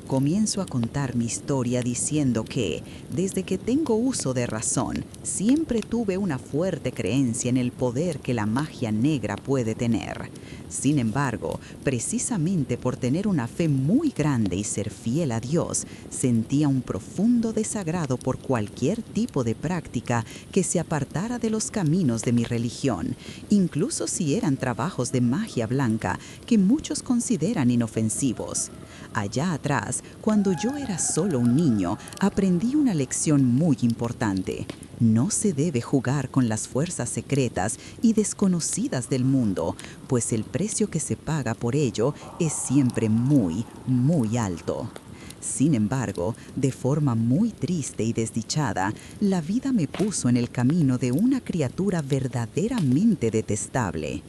Comienzo a contar mi historia diciendo que, desde que tengo uso de razón, siempre tuve una fuerte creencia en el poder que la magia negra puede tener. Sin embargo, precisamente por tener una fe muy grande y ser fiel a Dios, sentía un profundo desagrado por cualquier tipo de práctica que se apartara de los caminos de mi religión, incluso si eran trabajos de magia blanca que muchos consideran inofensivos. Allá atrás, cuando yo era solo un niño, aprendí una lección muy importante. No se debe jugar con las fuerzas secretas y desconocidas del mundo, pues el precio que se paga por ello es siempre muy, muy alto. Sin embargo, de forma muy triste y desdichada, la vida me puso en el camino de una criatura verdaderamente detestable,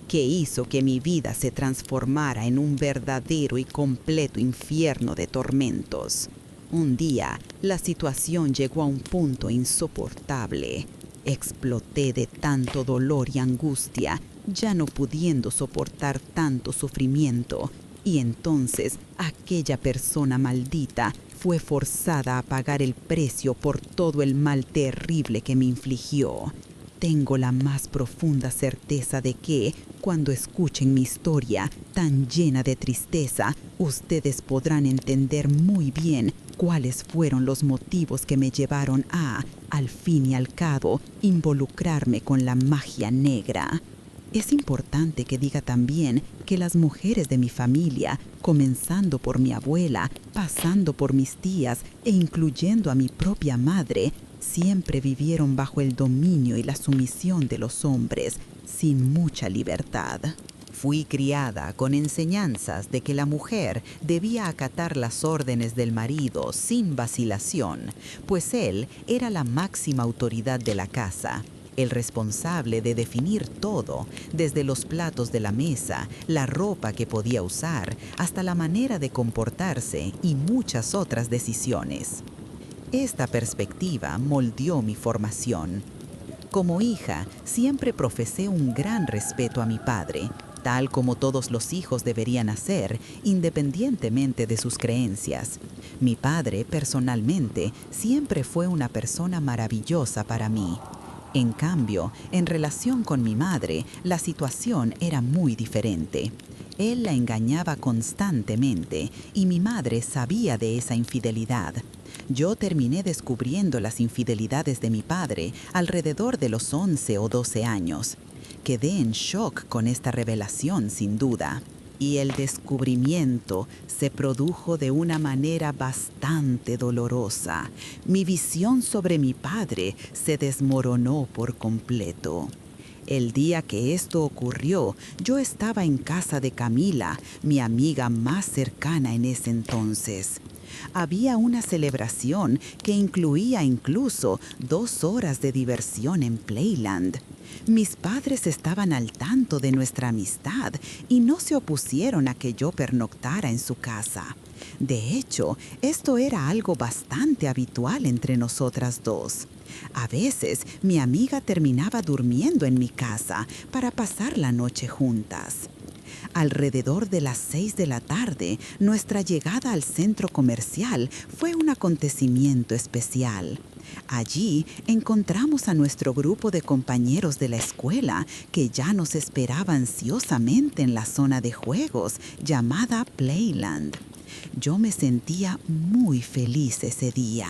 que hizo que mi vida se transformara en un verdadero y completo infierno de tormentos. Un día, la situación llegó a un punto insoportable. Exploté de tanto dolor y angustia, ya no pudiendo soportar tanto sufrimiento, y entonces aquella persona maldita fue forzada a pagar el precio por todo el mal terrible que me infligió. Tengo la más profunda certeza de que, cuando escuchen mi historia tan llena de tristeza, ustedes podrán entender muy bien cuáles fueron los motivos que me llevaron a, al fin y al cabo, involucrarme con la magia negra. Es importante que diga también que las mujeres de mi familia, comenzando por mi abuela, pasando por mis tías e incluyendo a mi propia madre, siempre vivieron bajo el dominio y la sumisión de los hombres, sin mucha libertad. Fui criada con enseñanzas de que la mujer debía acatar las órdenes del marido sin vacilación, pues él era la máxima autoridad de la casa, el responsable de definir todo, desde los platos de la mesa, la ropa que podía usar, hasta la manera de comportarse y muchas otras decisiones. Esta perspectiva moldeó mi formación. Como hija, siempre profesé un gran respeto a mi padre, tal como todos los hijos deberían hacer, independientemente de sus creencias. Mi padre, personalmente, siempre fue una persona maravillosa para mí. En cambio, en relación con mi madre, la situación era muy diferente. Él la engañaba constantemente y mi madre sabía de esa infidelidad. Yo terminé descubriendo las infidelidades de mi padre alrededor de los 11 o 12 años. Quedé en shock con esta revelación, sin duda. Y el descubrimiento se produjo de una manera bastante dolorosa. Mi visión sobre mi padre se desmoronó por completo. El día que esto ocurrió, yo estaba en casa de Camila, mi amiga más cercana en ese entonces. Había una celebración que incluía incluso 2 horas de diversión en Playland. Mis padres estaban al tanto de nuestra amistad y no se opusieron a que yo pernoctara en su casa. De hecho, esto era algo bastante habitual entre nosotras dos. A veces, mi amiga terminaba durmiendo en mi casa para pasar la noche juntas. Alrededor de las 6 de la tarde, nuestra llegada al centro comercial fue un acontecimiento especial. Allí encontramos a nuestro grupo de compañeros de la escuela que ya nos esperaba ansiosamente en la zona de juegos llamada Playland. Yo me sentía muy feliz ese día.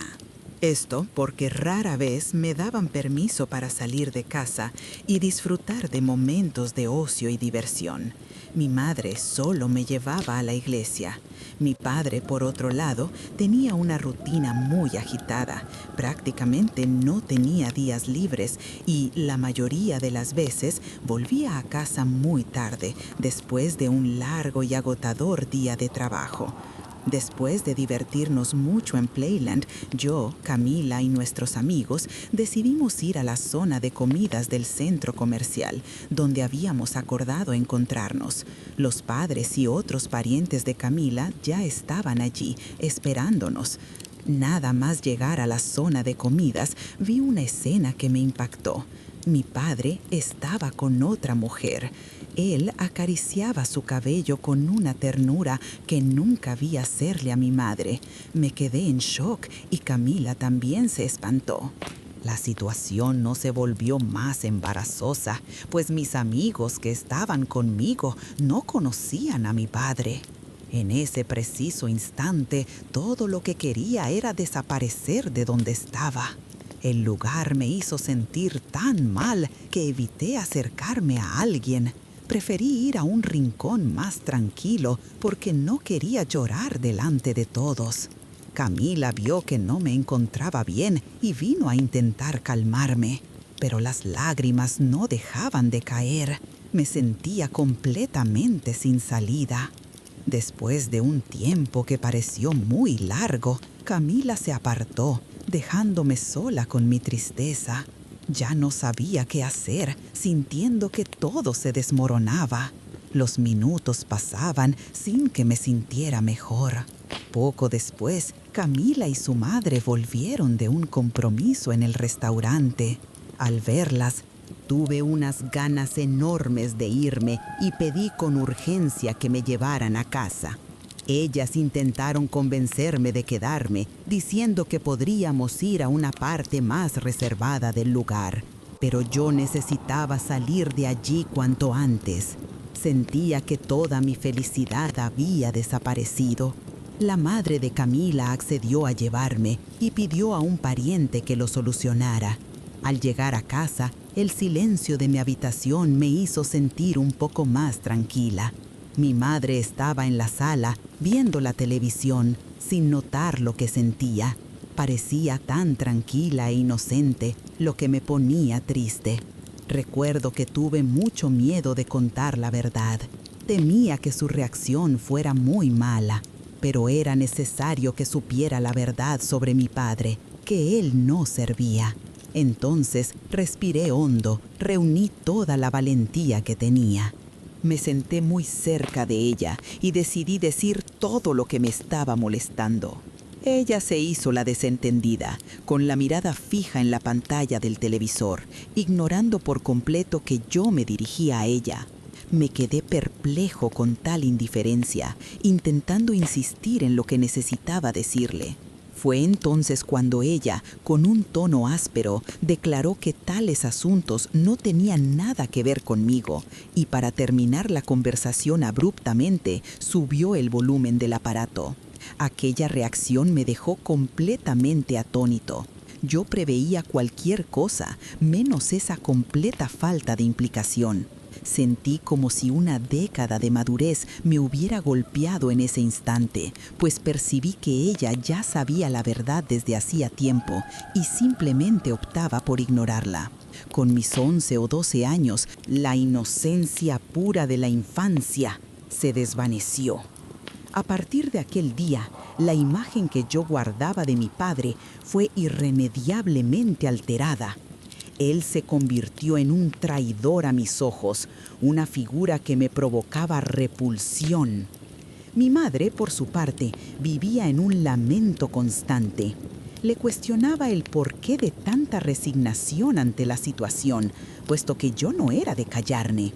Esto porque rara vez me daban permiso para salir de casa y disfrutar de momentos de ocio y diversión. Mi madre solo me llevaba a la iglesia. Mi padre, por otro lado, tenía una rutina muy agitada. Prácticamente no tenía días libres y la mayoría de las veces volvía a casa muy tarde, después de un largo y agotador día de trabajo. Después de divertirnos mucho en Playland, yo, Camila y nuestros amigos decidimos ir a la zona de comidas del centro comercial, donde habíamos acordado encontrarnos. Los padres y otros parientes de Camila ya estaban allí, esperándonos. Nada más llegar a la zona de comidas, vi una escena que me impactó. Mi padre estaba con otra mujer. Él acariciaba su cabello con una ternura que nunca vi hacerle a mi madre. Me quedé en shock y Camila también se espantó. La situación no se volvió más embarazosa, pues mis amigos que estaban conmigo no conocían a mi padre. En ese preciso instante, todo lo que quería era desaparecer de donde estaba. El lugar me hizo sentir tan mal que evité acercarme a alguien. Preferí ir a un rincón más tranquilo porque no quería llorar delante de todos. Camila vio que no me encontraba bien y vino a intentar calmarme, pero las lágrimas no dejaban de caer. Me sentía completamente sin salida. Después de un tiempo que pareció muy largo, Camila se apartó, dejándome sola con mi tristeza. Ya no sabía qué hacer, sintiendo que todo se desmoronaba. Los minutos pasaban sin que me sintiera mejor. Poco después, Camila y su madre volvieron de un compromiso en el restaurante. Al verlas, tuve unas ganas enormes de irme y pedí con urgencia que me llevaran a casa. Ellas intentaron convencerme de quedarme, diciendo que podríamos ir a una parte más reservada del lugar. Pero yo necesitaba salir de allí cuanto antes. Sentía que toda mi felicidad había desaparecido. La madre de Camila accedió a llevarme y pidió a un pariente que lo solucionara. Al llegar a casa, el silencio de mi habitación me hizo sentir un poco más tranquila. Mi madre estaba en la sala, viendo la televisión, sin notar lo que sentía. Parecía tan tranquila e inocente, lo que me ponía triste. Recuerdo que tuve mucho miedo de contar la verdad. Temía que su reacción fuera muy mala, pero era necesario que supiera la verdad sobre mi padre, que él no servía. Entonces respiré hondo, reuní toda la valentía que tenía. Me senté muy cerca de ella y decidí decir todo lo que me estaba molestando. Ella se hizo la desentendida, con la mirada fija en la pantalla del televisor, ignorando por completo que yo me dirigía a ella. Me quedé perplejo con tal indiferencia, intentando insistir en lo que necesitaba decirle. Fue entonces cuando ella, con un tono áspero, declaró que tales asuntos no tenían nada que ver conmigo y para terminar la conversación abruptamente subió el volumen del aparato. Aquella reacción me dejó completamente atónito. Yo preveía cualquier cosa, menos esa completa falta de implicación. Sentí como si una década de madurez me hubiera golpeado en ese instante, pues percibí que ella ya sabía la verdad desde hacía tiempo y simplemente optaba por ignorarla. Con mis 11 o 12 años, la inocencia pura de la infancia se desvaneció. A partir de aquel día, la imagen que yo guardaba de mi padre fue irremediablemente alterada. Él se convirtió en un traidor a mis ojos, una figura que me provocaba repulsión. Mi madre, por su parte, vivía en un lamento constante. Le cuestionaba el porqué de tanta resignación ante la situación, puesto que yo no era de callarme.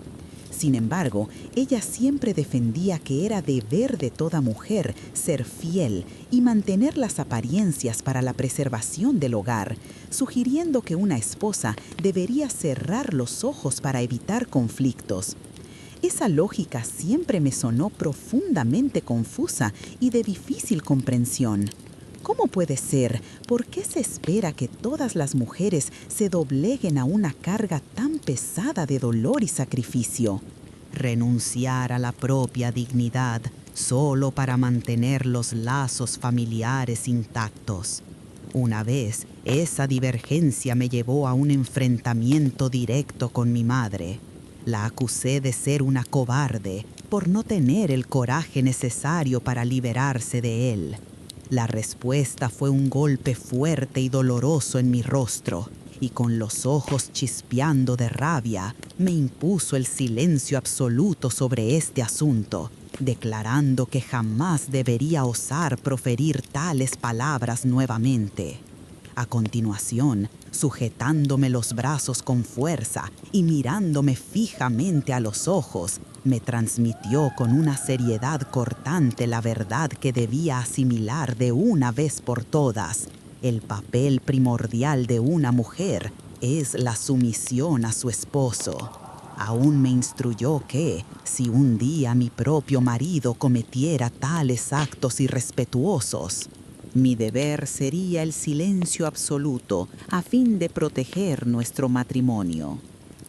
Sin embargo, ella siempre defendía que era deber de toda mujer ser fiel y mantener las apariencias para la preservación del hogar, sugiriendo que una esposa debería cerrar los ojos para evitar conflictos. Esa lógica siempre me sonó profundamente confusa y de difícil comprensión. ¿Cómo puede ser? ¿Por qué se espera que todas las mujeres se dobleguen a una carga tan pesada de dolor y sacrificio? Renunciar a la propia dignidad solo para mantener los lazos familiares intactos. Una vez, esa divergencia me llevó a un enfrentamiento directo con mi madre. La acusé de ser una cobarde por no tener el coraje necesario para liberarse de él. La respuesta fue un golpe fuerte y doloroso en mi rostro, y con los ojos chispeando de rabia, me impuso el silencio absoluto sobre este asunto, declarando que jamás debería osar proferir tales palabras nuevamente. A continuación, sujetándome los brazos con fuerza y mirándome fijamente a los ojos, me transmitió con una seriedad cortante la verdad que debía asimilar de una vez por todas. El papel primordial de una mujer es la sumisión a su esposo. Aún me instruyó que, si un día mi propio marido cometiera tales actos irrespetuosos, mi deber sería el silencio absoluto a fin de proteger nuestro matrimonio.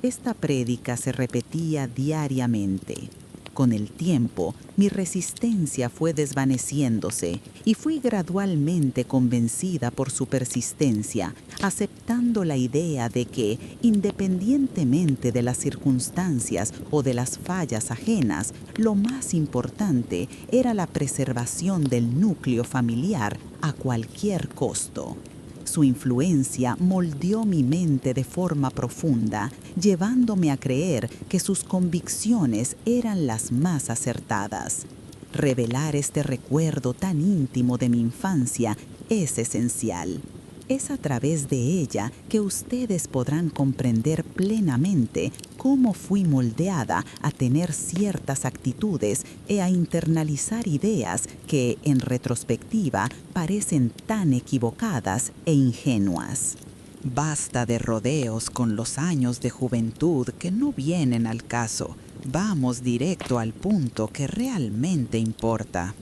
Esta prédica se repetía diariamente. Con el tiempo, mi resistencia fue desvaneciéndose y fui gradualmente convencida por su persistencia, aceptando la idea de que, independientemente de las circunstancias o de las fallas ajenas, lo más importante era la preservación del núcleo familiar a cualquier costo. Su influencia moldeó mi mente de forma profunda, llevándome a creer que sus convicciones eran las más acertadas. Revelar este recuerdo tan íntimo de mi infancia es esencial. Es a través de ella que ustedes podrán comprender plenamente cómo fui moldeada a tener ciertas actitudes y a internalizar ideas que, en retrospectiva, parecen tan equivocadas e ingenuas. Basta de rodeos con los años de juventud que no vienen al caso. Vamos directo al punto que realmente importa.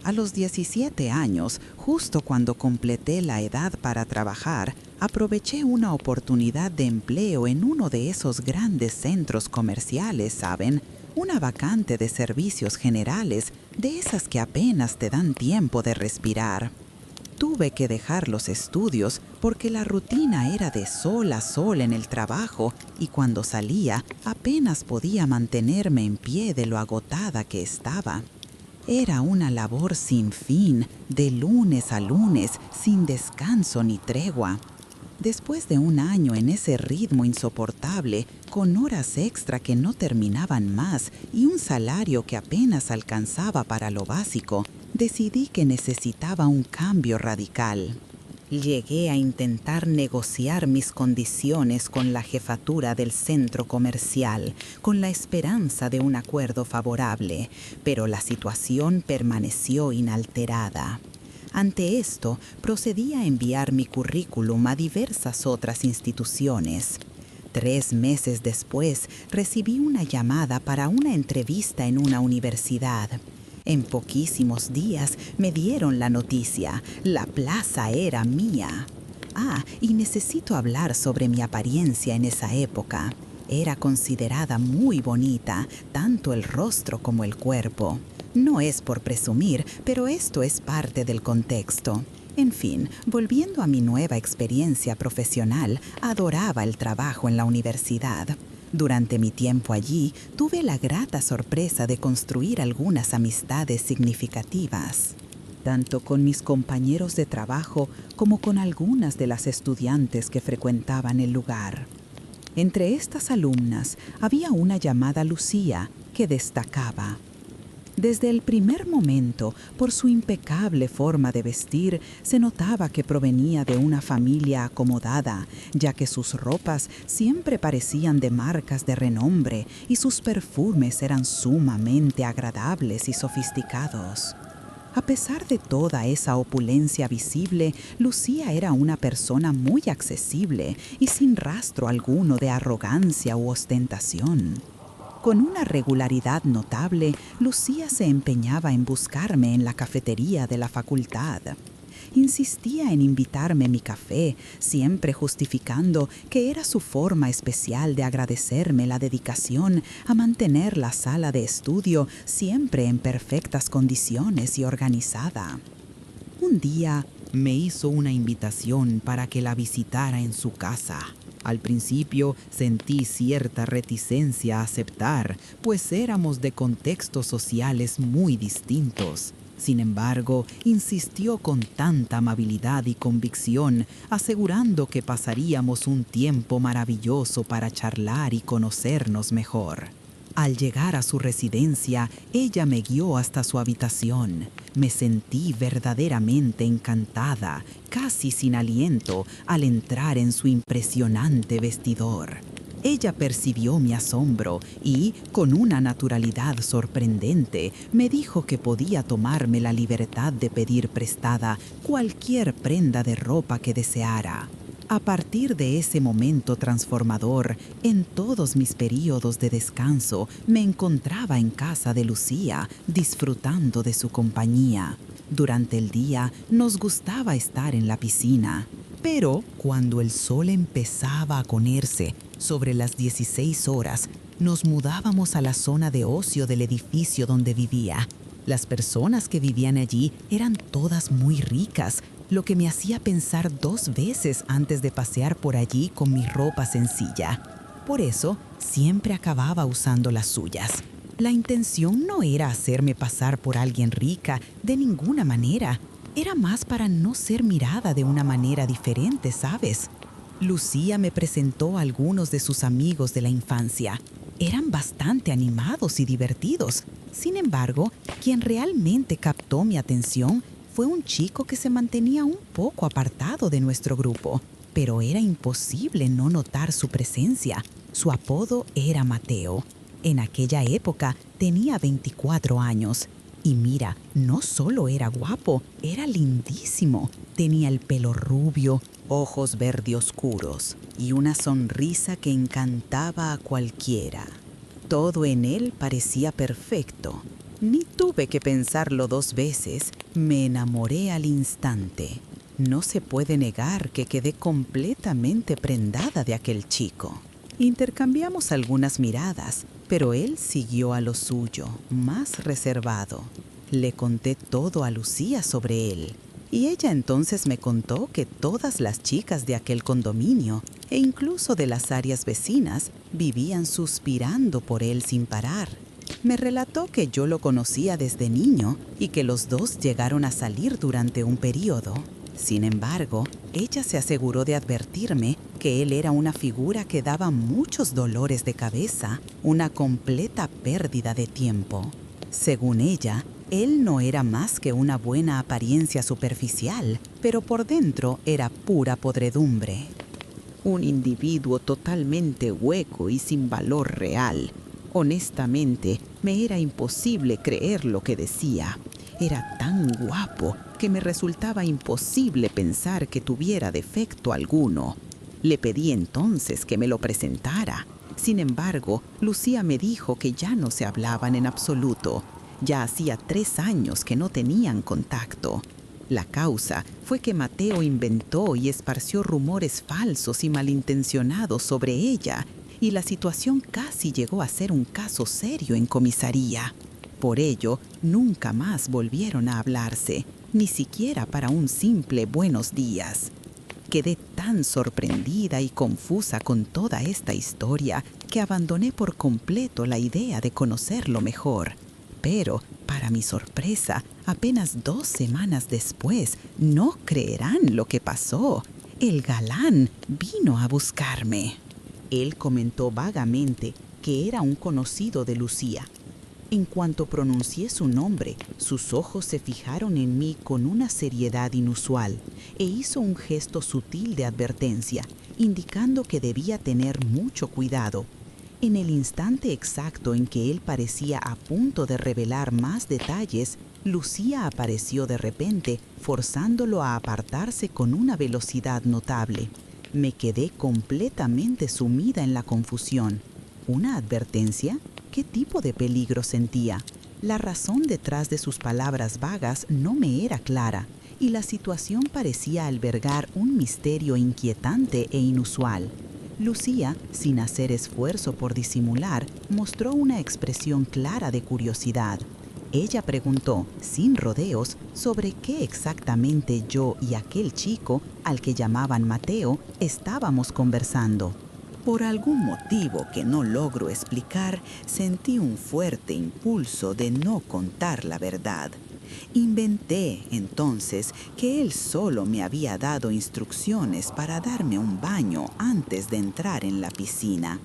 A los 17 años, justo cuando completé la edad para trabajar, aproveché una oportunidad de empleo en uno de esos grandes centros comerciales, ¿saben? Una vacante de servicios generales, de esas que apenas te dan tiempo de respirar. Tuve que dejar los estudios porque la rutina era de sol a sol en el trabajo y cuando salía apenas podía mantenerme en pie de lo agotada que estaba. Era una labor sin fin, de lunes a lunes, sin descanso ni tregua. Después de un año en ese ritmo insoportable, con horas extra que no terminaban más y un salario que apenas alcanzaba para lo básico, decidí que necesitaba un cambio radical. Llegué a intentar negociar mis condiciones con la jefatura del centro comercial, con la esperanza de un acuerdo favorable, pero la situación permaneció inalterada. Ante esto, procedí a enviar mi currículum a diversas otras instituciones. 3 meses después, recibí una llamada para una entrevista en una universidad. En poquísimos días me dieron la noticia. La plaza era mía. Y necesito hablar sobre mi apariencia en esa época. Era considerada muy bonita, tanto el rostro como el cuerpo. No es por presumir, pero esto es parte del contexto. En fin, volviendo a mi nueva experiencia profesional, adoraba el trabajo en la universidad. Durante mi tiempo allí, tuve la grata sorpresa de construir algunas amistades significativas, tanto con mis compañeros de trabajo como con algunas de las estudiantes que frecuentaban el lugar. Entre estas alumnas había una llamada Lucía que destacaba. Desde el primer momento, por su impecable forma de vestir, se notaba que provenía de una familia acomodada, ya que sus ropas siempre parecían de marcas de renombre y sus perfumes eran sumamente agradables y sofisticados. A pesar de toda esa opulencia visible, Lucía era una persona muy accesible y sin rastro alguno de arrogancia u ostentación. Con una regularidad notable, Lucía se empeñaba en buscarme en la cafetería de la facultad. Insistía en invitarme mi café, siempre justificando que era su forma especial de agradecerme la dedicación a mantener la sala de estudio siempre en perfectas condiciones y organizada. Un día me hizo una invitación para que la visitara en su casa. Al principio sentí cierta reticencia a aceptar, pues éramos de contextos sociales muy distintos. Sin embargo, insistió con tanta amabilidad y convicción, asegurando que pasaríamos un tiempo maravilloso para charlar y conocernos mejor. Al llegar a su residencia, ella me guió hasta su habitación. Me sentí verdaderamente encantada, casi sin aliento, al entrar en su impresionante vestidor. Ella percibió mi asombro y, con una naturalidad sorprendente, me dijo que podía tomarme la libertad de pedir prestada cualquier prenda de ropa que deseara. A partir de ese momento transformador, en todos mis períodos de descanso, me encontraba en casa de Lucía, disfrutando de su compañía. Durante el día nos gustaba estar en la piscina, pero cuando el sol empezaba a ponerse sobre las 16 horas, nos mudábamos a la zona de ocio del edificio donde vivía. Las personas que vivían allí eran todas muy ricas, lo que me hacía pensar 2 veces antes de pasear por allí con mi ropa sencilla. Por eso, siempre acababa usando las suyas. La intención no era hacerme pasar por alguien rica de ninguna manera. Era más para no ser mirada de una manera diferente, ¿sabes? Lucía me presentó a algunos de sus amigos de la infancia. Eran bastante animados y divertidos. Sin embargo, quien realmente captó mi atención fue un chico que se mantenía un poco apartado de nuestro grupo, pero era imposible no notar su presencia. Su apodo era Mateo. En aquella época tenía 24 años. Y mira, no solo era guapo, era lindísimo. Tenía el pelo rubio, ojos verde oscuros y una sonrisa que encantaba a cualquiera. Todo en él parecía perfecto. Ni tuve que pensarlo 2 veces, me enamoré al instante. No se puede negar que quedé completamente prendada de aquel chico. Intercambiamos algunas miradas, pero él siguió a lo suyo, más reservado. Le conté todo a Lucía sobre él, y ella entonces me contó que todas las chicas de aquel condominio, e incluso de las áreas vecinas, vivían suspirando por él sin parar. Me relató que yo lo conocía desde niño y que los dos llegaron a salir durante un periodo. Sin embargo, ella se aseguró de advertirme que él era una figura que daba muchos dolores de cabeza, una completa pérdida de tiempo. Según ella, él no era más que una buena apariencia superficial, pero por dentro era pura podredumbre. Un individuo totalmente hueco y sin valor real. Honestamente, me era imposible creer lo que decía. Era tan guapo que me resultaba imposible pensar que tuviera defecto alguno. Le pedí entonces que me lo presentara. Sin embargo, Lucía me dijo que ya no se hablaban en absoluto. Ya hacía 3 años que no tenían contacto. La causa fue que Mateo inventó y esparció rumores falsos y malintencionados sobre ella, y la situación casi llegó a ser un caso serio en comisaría. Por ello, nunca más volvieron a hablarse, ni siquiera para un simple buenos días. Quedé tan sorprendida y confusa con toda esta historia que abandoné por completo la idea de conocerlo mejor. Pero, para mi sorpresa, apenas 2 semanas después, no creerán lo que pasó. El galán vino a buscarme. Él comentó vagamente que era un conocido de Lucía. En cuanto pronuncié su nombre, sus ojos se fijaron en mí con una seriedad inusual e hizo un gesto sutil de advertencia, indicando que debía tener mucho cuidado. En el instante exacto en que él parecía a punto de revelar más detalles, Lucía apareció de repente, forzándolo a apartarse con una velocidad notable. Me quedé completamente sumida en la confusión. ¿Una advertencia? ¿Qué tipo de peligro sentía? La razón detrás de sus palabras vagas no me era clara, y la situación parecía albergar un misterio inquietante e inusual. Lucía, sin hacer esfuerzo por disimular, mostró una expresión clara de curiosidad. Ella preguntó, sin rodeos, sobre qué exactamente yo y aquel chico, al que llamaban Mateo, estábamos conversando. Por algún motivo que no logro explicar, sentí un fuerte impulso de no contar la verdad. Inventé, entonces, que él solo me había dado instrucciones para darme un baño antes de entrar en la piscina.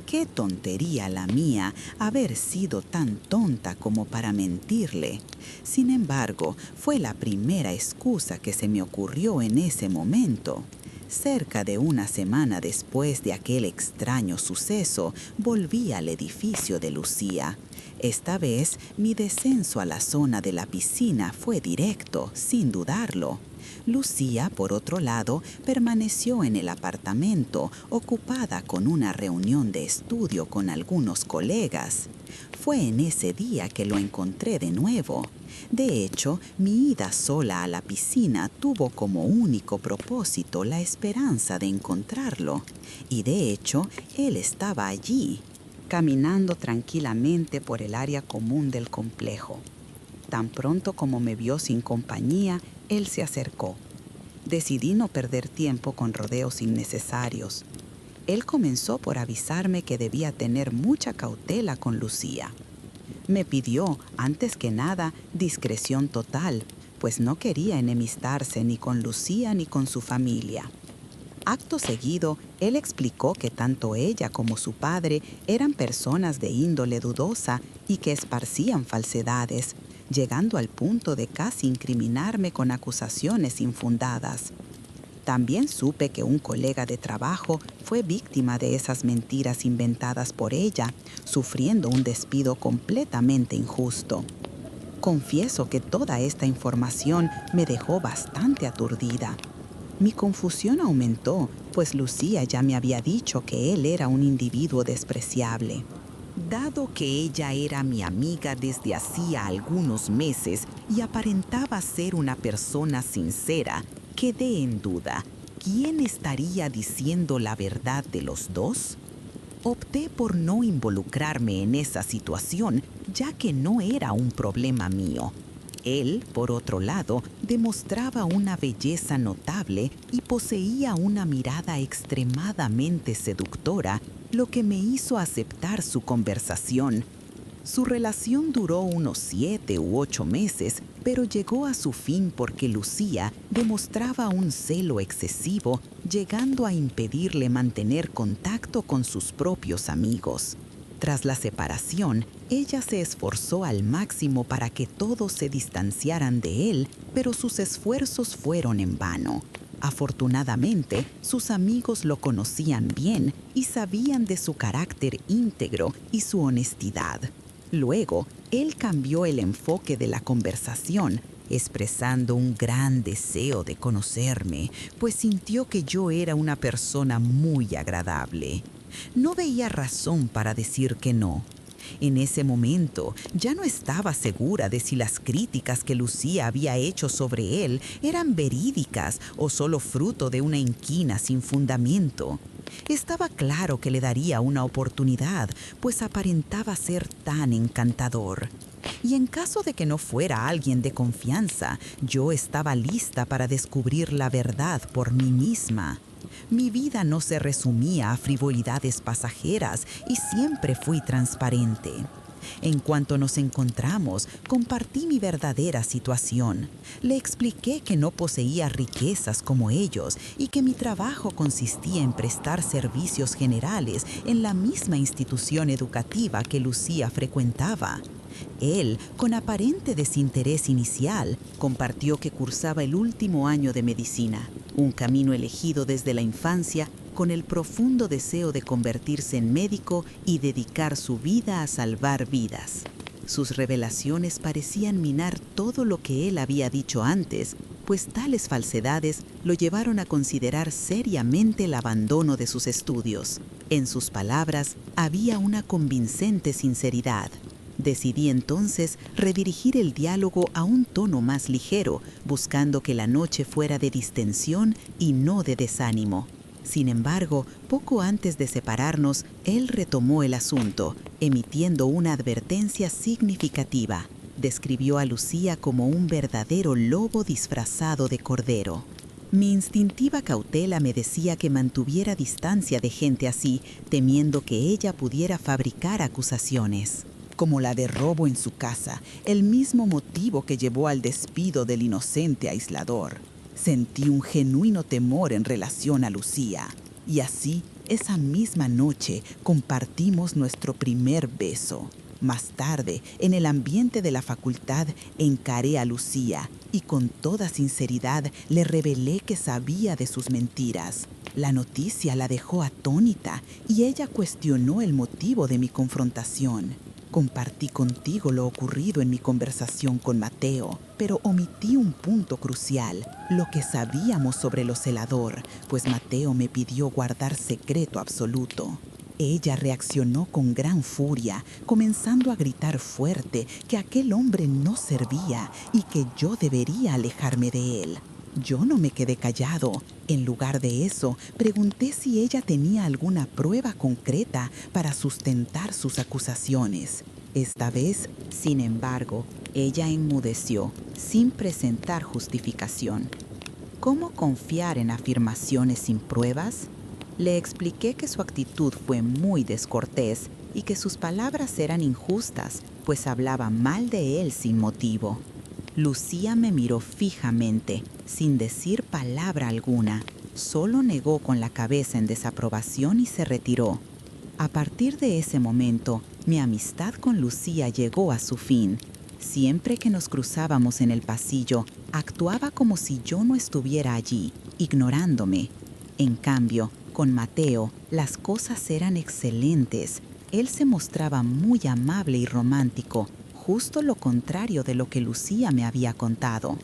Qué tontería la mía haber sido tan tonta como para mentirle. Sin embargo, fue la primera excusa que se me ocurrió en ese momento. Cerca de una semana después de aquel extraño suceso, volví al edificio de Lucía. Esta vez, mi descenso a la zona de la piscina fue directo, sin dudarlo. Lucía, por otro lado, permaneció en el apartamento, ocupada con una reunión de estudio con algunos colegas. Fue en ese día que lo encontré de nuevo. De hecho, mi ida sola a la piscina tuvo como único propósito la esperanza de encontrarlo. Y de hecho, él estaba allí, caminando tranquilamente por el área común del complejo. Tan pronto como me vio sin compañía, él se acercó. Decidí no perder tiempo con rodeos innecesarios. Él comenzó por avisarme que debía tener mucha cautela con Lucía. Me pidió, antes que nada, discreción total, pues no quería enemistarse ni con Lucía ni con su familia. Acto seguido, él explicó que tanto ella como su padre eran personas de índole dudosa y que esparcían falsedades, llegando al punto de casi incriminarme con acusaciones infundadas. También supe que un colega de trabajo fue víctima de esas mentiras inventadas por ella, sufriendo un despido completamente injusto. Confieso que toda esta información me dejó bastante aturdida. Mi confusión aumentó, pues Lucía ya me había dicho que él era un individuo despreciable. Dado que ella era mi amiga desde hacía algunos meses y aparentaba ser una persona sincera, quedé en duda. ¿Quién estaría diciendo la verdad de los dos? Opté por no involucrarme en esa situación, ya que no era un problema mío. Él, por otro lado, demostraba una belleza notable y poseía una mirada extremadamente seductora, lo que me hizo aceptar su conversación. Su relación duró unos 7 u 8 meses, pero llegó a su fin porque Lucía demostraba un celo excesivo, llegando a impedirle mantener contacto con sus propios amigos. Tras la separación, ella se esforzó al máximo para que todos se distanciaran de él, pero sus esfuerzos fueron en vano. Afortunadamente, sus amigos lo conocían bien y sabían de su carácter íntegro y su honestidad. Luego, él cambió el enfoque de la conversación, expresando un gran deseo de conocerme, pues sintió que yo era una persona muy agradable. No veía razón para decir que no. En ese momento ya no estaba segura de si las críticas que Lucía había hecho sobre él eran verídicas o solo fruto de una inquina sin fundamento. Estaba claro que le daría una oportunidad, pues aparentaba ser tan encantador. Y en caso de que no fuera alguien de confianza, yo estaba lista para descubrir la verdad por mí misma. Mi vida no se resumía a frivolidades pasajeras y siempre fui transparente. En cuanto nos encontramos, compartí mi verdadera situación. Le expliqué que no poseía riquezas como ellos y que mi trabajo consistía en prestar servicios generales en la misma institución educativa que Lucía frecuentaba. Él, con aparente desinterés inicial, compartió que cursaba el último año de medicina, un camino elegido desde la infancia con el profundo deseo de convertirse en médico y dedicar su vida a salvar vidas. Sus revelaciones parecían minar todo lo que él había dicho antes, pues tales falsedades lo llevaron a considerar seriamente el abandono de sus estudios. En sus palabras había una convincente sinceridad. Decidí entonces redirigir el diálogo a un tono más ligero, buscando que la noche fuera de distensión y no de desánimo. Sin embargo, poco antes de separarnos, él retomó el asunto, emitiendo una advertencia significativa. Describió a Lucía como un verdadero lobo disfrazado de cordero. Mi instintiva cautela me decía que mantuviera distancia de gente así, temiendo que ella pudiera fabricar acusaciones, como la de robo en su casa, el mismo motivo que llevó al despido del inocente aislador. Sentí un genuino temor en relación a Lucía, y así Esa misma noche compartimos nuestro primer beso. Más tarde, en el ambiente de la facultad, encaré a Lucía y con toda sinceridad le revelé que sabía de sus mentiras. La noticia la dejó atónita y ella cuestionó el motivo de mi confrontación. Compartí contigo lo ocurrido en mi conversación con Mateo, pero omití un punto crucial, lo que sabíamos sobre lo celador, pues Mateo me pidió guardar secreto absoluto. Ella reaccionó con gran furia, comenzando a gritar fuerte que aquel hombre no servía y que yo debería alejarme de él. Yo no me quedé callado. En lugar de eso, pregunté si ella tenía alguna prueba concreta para sustentar sus acusaciones. Esta vez, sin embargo, ella enmudeció, sin presentar justificación. ¿Cómo confiar en afirmaciones sin pruebas? Le expliqué que su actitud fue muy descortés y que sus palabras eran injustas, pues hablaba mal de él sin motivo. Lucía me miró fijamente, sin decir palabra alguna. Solo negó con la cabeza en desaprobación y se retiró. A partir de ese momento, mi amistad con Lucía llegó a su fin. Siempre que nos cruzábamos en el pasillo, actuaba como si yo no estuviera allí, ignorándome. En cambio, con Mateo, las cosas eran excelentes. Él se mostraba muy amable y romántico, justo lo contrario de lo que Lucía me había contado.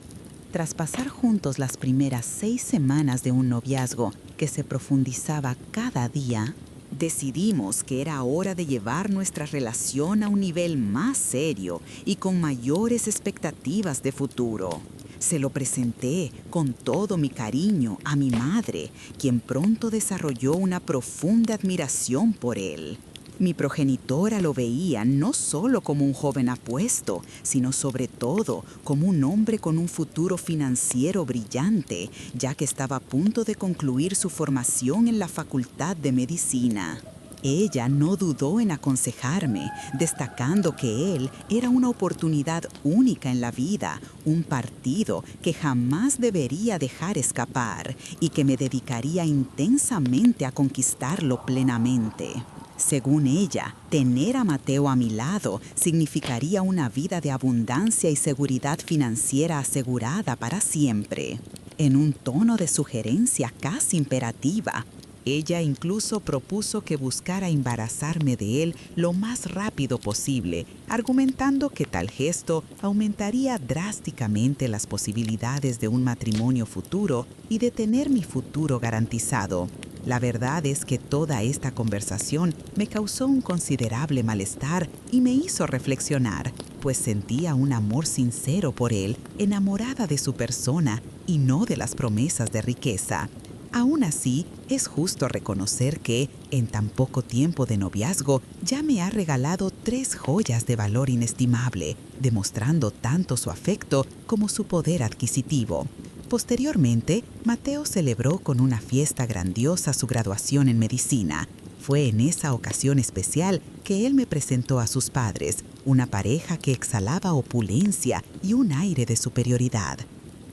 Tras pasar juntos las primeras 6 semanas de un noviazgo que se profundizaba cada día, decidimos que era hora de llevar nuestra relación a un nivel más serio y con mayores expectativas de futuro. Se lo presenté con todo mi cariño a mi madre, quien pronto desarrolló una profunda admiración por él. Mi progenitora lo veía no solo como un joven apuesto, sino sobre todo como un hombre con un futuro financiero brillante, ya que estaba a punto de concluir su formación en la Facultad de Medicina. Ella no dudó en aconsejarme, destacando que él era una oportunidad única en la vida, un partido que jamás debería dejar escapar y que me dedicaría intensamente a conquistarlo plenamente. Según ella, tener a Mateo a mi lado significaría una vida de abundancia y seguridad financiera asegurada para siempre. En un tono de sugerencia casi imperativa, ella incluso propuso que buscara embarazarme de él lo más rápido posible, argumentando que tal gesto aumentaría drásticamente las posibilidades de un matrimonio futuro y de tener mi futuro garantizado. La verdad es que toda esta conversación me causó un considerable malestar y me hizo reflexionar, pues sentía un amor sincero por él, enamorada de su persona y no de las promesas de riqueza. Aún así, es justo reconocer que, en tan poco tiempo de noviazgo, ya me ha regalado 3 joyas de valor inestimable, demostrando tanto su afecto como su poder adquisitivo. Posteriormente, Mateo celebró con una fiesta grandiosa su graduación en medicina. Fue en esa ocasión especial que él me presentó a sus padres, una pareja que exhalaba opulencia y un aire de superioridad.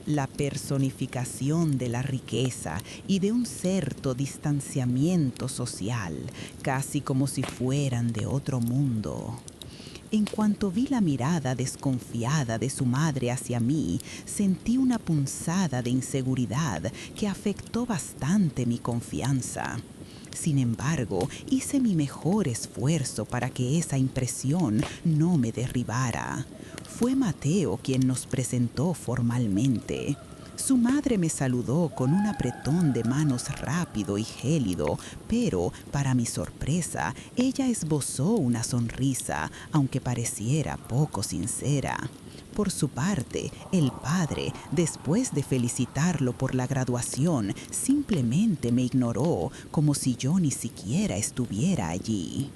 La personificación de la riqueza y de un cierto distanciamiento social, casi como si fueran de otro mundo. En cuanto vi la mirada desconfiada de su madre hacia mí, sentí una punzada de inseguridad que afectó bastante mi confianza. Sin embargo, hice mi mejor esfuerzo para que esa impresión no me derribara. Fue Mateo quien nos presentó formalmente. Su madre me saludó con un apretón de manos rápido y gélido, pero, para mi sorpresa, ella esbozó una sonrisa, aunque pareciera poco sincera. Por su parte, el padre, después de felicitarlo por la graduación, simplemente me ignoró, como si yo ni siquiera estuviera allí.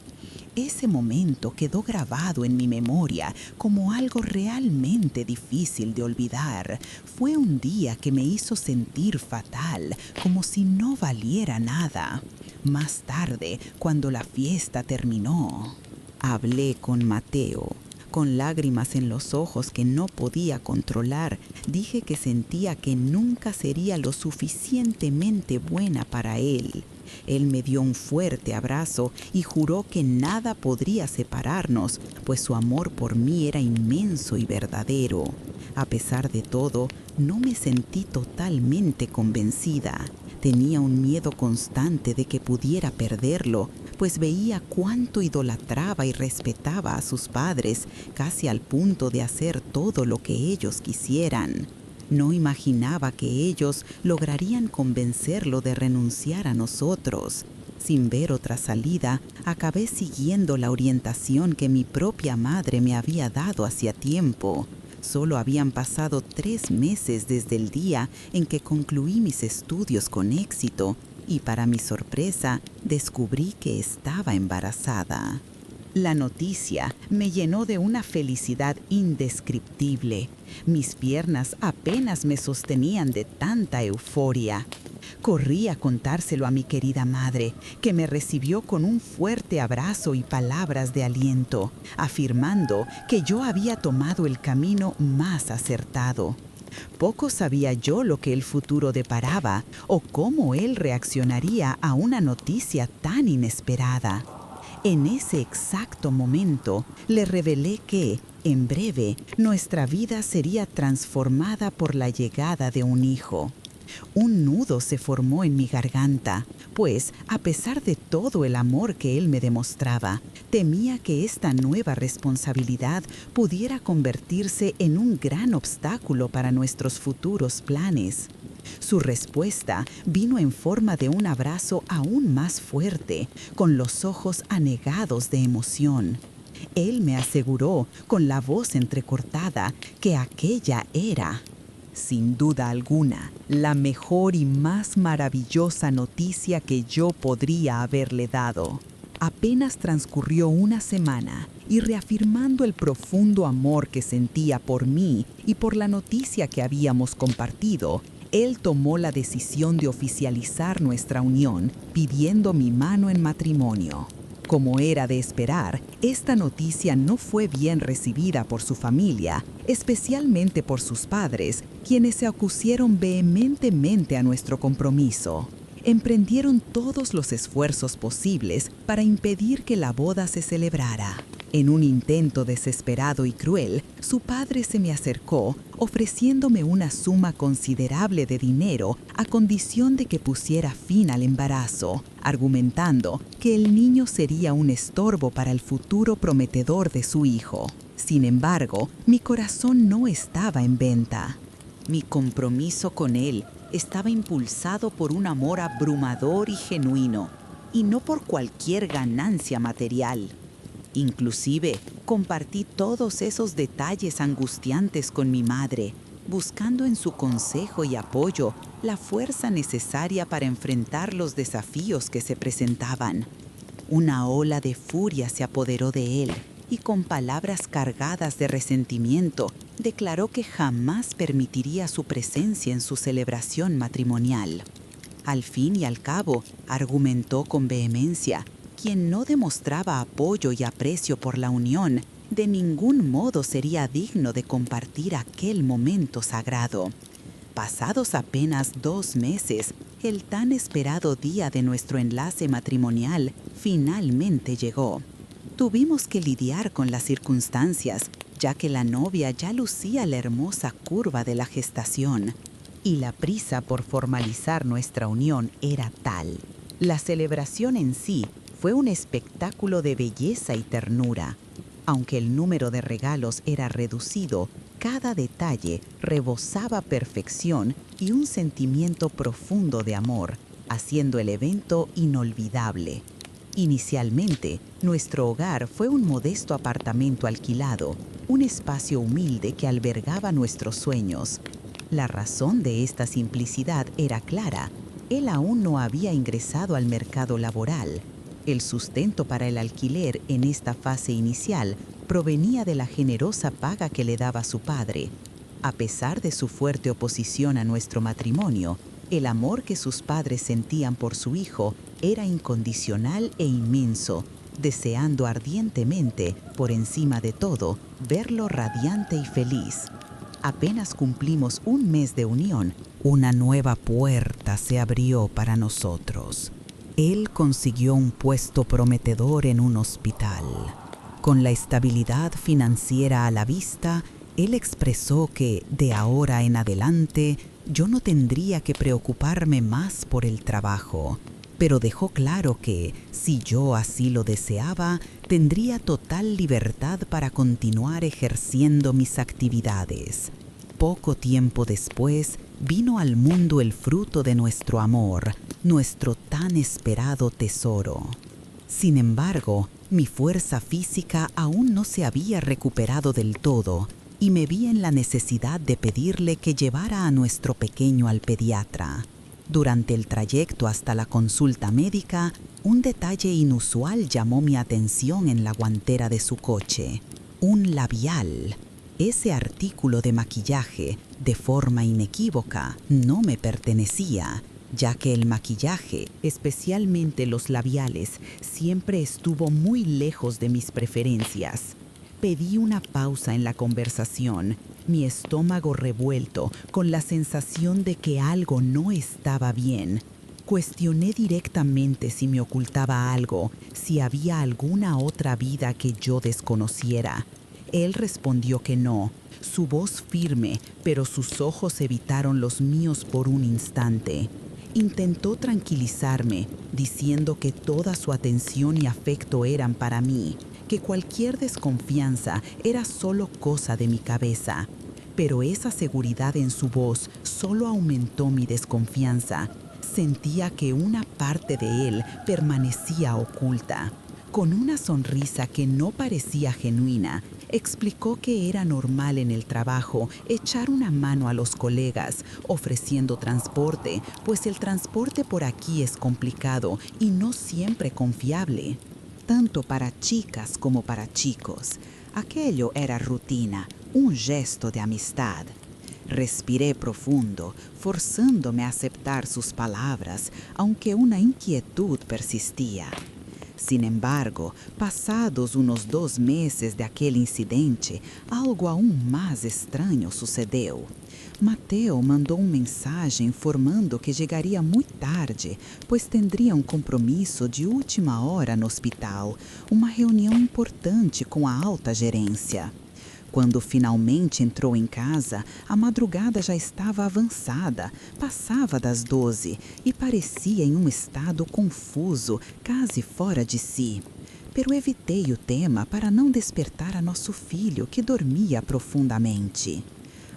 Ese momento quedó grabado en mi memoria como algo realmente difícil de olvidar. Fue un día que me hizo sentir fatal, como si no valiera nada. Más tarde, cuando la fiesta terminó, hablé con Mateo. Con lágrimas en los ojos que no podía controlar, dije que sentía que nunca sería lo suficientemente buena para él. Él me dio un fuerte abrazo y juró que nada podría separarnos, pues su amor por mí era inmenso y verdadero. A pesar de todo, no me sentí totalmente convencida. Tenía un miedo constante de que pudiera perderlo, pues veía cuánto idolatraba y respetaba a sus padres, casi al punto de hacer todo lo que ellos quisieran. No imaginaba que ellos lograrían convencerlo de renunciar a nosotros. Sin ver otra salida, acabé siguiendo la orientación que mi propia madre me había dado hacía tiempo. Solo habían pasado 3 meses desde el día en que concluí mis estudios con éxito y, para mi sorpresa, descubrí que estaba embarazada. La noticia me llenó de una felicidad indescriptible. Mis piernas apenas me sostenían de tanta euforia. Corrí a contárselo a mi querida madre, que me recibió con un fuerte abrazo y palabras de aliento, afirmando que yo había tomado el camino más acertado. Poco sabía yo lo que el futuro deparaba o cómo él reaccionaría a una noticia tan inesperada. En ese exacto momento le revelé que, en breve, nuestra vida sería transformada por la llegada de un hijo. Un nudo se formó en mi garganta, pues, a pesar de todo el amor que él me demostraba, temía que esta nueva responsabilidad pudiera convertirse en un gran obstáculo para nuestros futuros planes. Su respuesta vino en forma de un abrazo aún más fuerte, con los ojos anegados de emoción. Él me aseguró, con la voz entrecortada, que aquella era, sin duda alguna, la mejor y más maravillosa noticia que yo podría haberle dado. Apenas transcurrió una semana y, reafirmando el profundo amor que sentía por mí y por la noticia que habíamos compartido, él tomó la decisión de oficializar nuestra unión, pidiendo mi mano en matrimonio. Como era de esperar, esta noticia no fue bien recibida por su familia, especialmente por sus padres, quienes se opusieron vehementemente a nuestro compromiso. Emprendieron todos los esfuerzos posibles para impedir que la boda se celebrara. En un intento desesperado y cruel, su padre se me acercó, ofreciéndome una suma considerable de dinero a condición de que pusiera fin al embarazo, argumentando que el niño sería un estorbo para el futuro prometedor de su hijo. Sin embargo, mi corazón no estaba en venta. Mi compromiso con él estaba impulsado por un amor abrumador y genuino, y no por cualquier ganancia material. Inclusive, compartí todos esos detalles angustiantes con mi madre, buscando en su consejo y apoyo la fuerza necesaria para enfrentar los desafíos que se presentaban. Una ola de furia se apoderó de él y, con palabras cargadas de resentimiento, declaró que jamás permitiría su presencia en su celebración matrimonial. Al fin y al cabo, argumentó con vehemencia, quien no demostraba apoyo y aprecio por la unión, de ningún modo sería digno de compartir aquel momento sagrado. Pasados apenas 2 meses, el tan esperado día de nuestro enlace matrimonial finalmente llegó. Tuvimos que lidiar con las circunstancias, ya que la novia ya lucía la hermosa curva de la gestación, y la prisa por formalizar nuestra unión era tal. La celebración en sí fue un espectáculo de belleza y ternura. Aunque el número de regalos era reducido, cada detalle rebosaba perfección y un sentimiento profundo de amor, haciendo el evento inolvidable. Inicialmente, nuestro hogar fue un modesto apartamento alquilado, un espacio humilde que albergaba nuestros sueños. La razón de esta simplicidad era clara. Él aún no había ingresado al mercado laboral. El sustento para el alquiler en esta fase inicial provenía de la generosa paga que le daba su padre. A pesar de su fuerte oposición a nuestro matrimonio, el amor que sus padres sentían por su hijo era incondicional e inmenso, deseando ardientemente, por encima de todo, verlo radiante y feliz. Apenas cumplimos un mes de unión, una nueva puerta se abrió para nosotros. Él consiguió un puesto prometedor en un hospital. Con la estabilidad financiera a la vista, él expresó que, de ahora en adelante, yo no tendría que preocuparme más por el trabajo, pero dejó claro que, si yo así lo deseaba, tendría total libertad para continuar ejerciendo mis actividades. Poco tiempo después, vino al mundo el fruto de nuestro amor, nuestro tan esperado tesoro. Sin embargo, mi fuerza física aún no se había recuperado del todo, y me vi en la necesidad de pedirle que llevara a nuestro pequeño al pediatra. Durante el trayecto hasta la consulta médica, un detalle inusual llamó mi atención en la guantera de su coche. Un labial. Ese artículo de maquillaje, de forma inequívoca, no me pertenecía, ya que el maquillaje, especialmente los labiales, siempre estuvo muy lejos de mis preferencias. Pedí una pausa en la conversación, mi estómago revuelto, con la sensación de que algo no estaba bien. Cuestioné directamente si me ocultaba algo, si había alguna otra vida que yo desconociera. Él respondió que no, su voz firme, pero sus ojos evitaron los míos por un instante. Intentó tranquilizarme, diciendo que toda su atención y afecto eran para mí, que cualquier desconfianza era solo cosa de mi cabeza. Pero esa seguridad en su voz solo aumentó mi desconfianza. Sentía que una parte de él permanecía oculta. Con una sonrisa que no parecía genuina, explicó que era normal en el trabajo echar una mano a los colegas, ofreciendo transporte, pues el transporte por aquí es complicado y no siempre confiable. Tanto para chicas como para chicos, aquello era rutina, un gesto de amistad. Respiré profundo, forzándome a aceptar sus palabras, aunque una inquietud persistía. Sin embargo, pasados unos 2 meses de aquel incidente, algo aún más extraño sucedeu. Mateo mandou mensagem informando que chegaria muito tarde, pois tendria compromisso de última hora no hospital, uma reunião importante com a alta gerência. Quando finalmente entrou em casa, a madrugada já estava avançada, passava das 12 e parecia em um estado confuso, quase fora de si. Pero evitei o tema para não despertar a nosso filho, que dormia profundamente.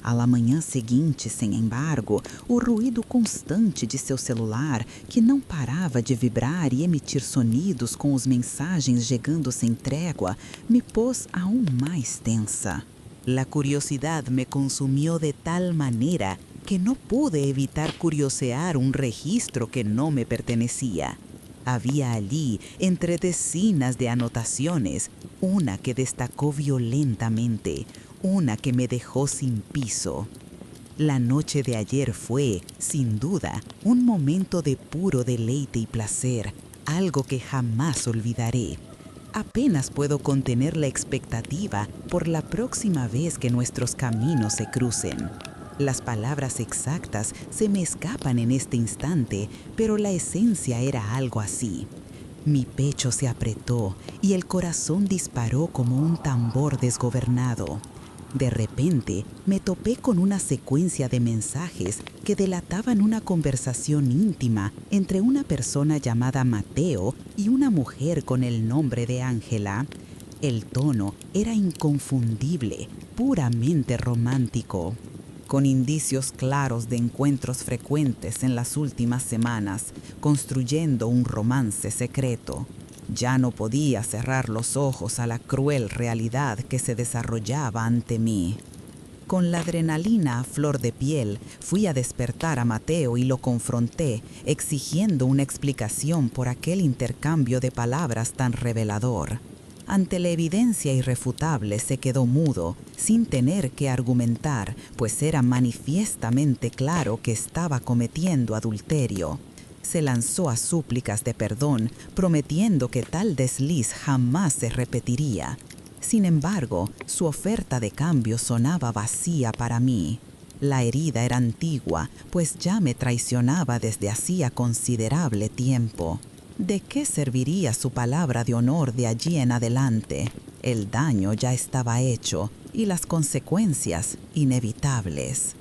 À manhã seguinte, sem embargo, o ruído constante de seu celular, que não parava de vibrar e emitir sonidos com as mensagens chegando sem trégua, me pôs aún mais tensa. La curiosidad me consumió de tal manera que no pude evitar curiosear un registro que no me pertenecía. Había allí, entre decenas de anotaciones, una que destacó violentamente, una que me dejó sin piso. La noche de ayer fue, sin duda, un momento de puro deleite y placer, algo que jamás olvidaré. Apenas puedo contener la expectativa por la próxima vez que nuestros caminos se crucen. Las palabras exactas se me escapan en este instante, pero la esencia era algo así. Mi pecho se apretó y el corazón disparó como un tambor desgobernado. De repente, me topé con una secuencia de mensajes que delataban una conversación íntima entre una persona llamada Mateo y una mujer con el nombre de Ángela. El tono era inconfundible, puramente romántico, con indicios claros de encuentros frecuentes en las últimas semanas, construyendo un romance secreto. Ya no podía cerrar los ojos a la cruel realidad que se desarrollaba ante mí. Con la adrenalina a flor de piel, fui a despertar a Mateo y lo confronté, exigiendo una explicación por aquel intercambio de palabras tan revelador. Ante la evidencia irrefutable se quedó mudo, sin tener que argumentar, pues era manifiestamente claro que estaba cometiendo adulterio. se lanzó a súplicas de perdón, prometiendo que tal desliz jamás se repetiría. Sin embargo, su oferta de cambio sonaba vacía para mí. La herida era antigua, pues ya me traicionaba desde hacía considerable tiempo. ¿De qué serviría su palabra de honor de allí en adelante? El daño ya estaba hecho y las consecuencias inevitables.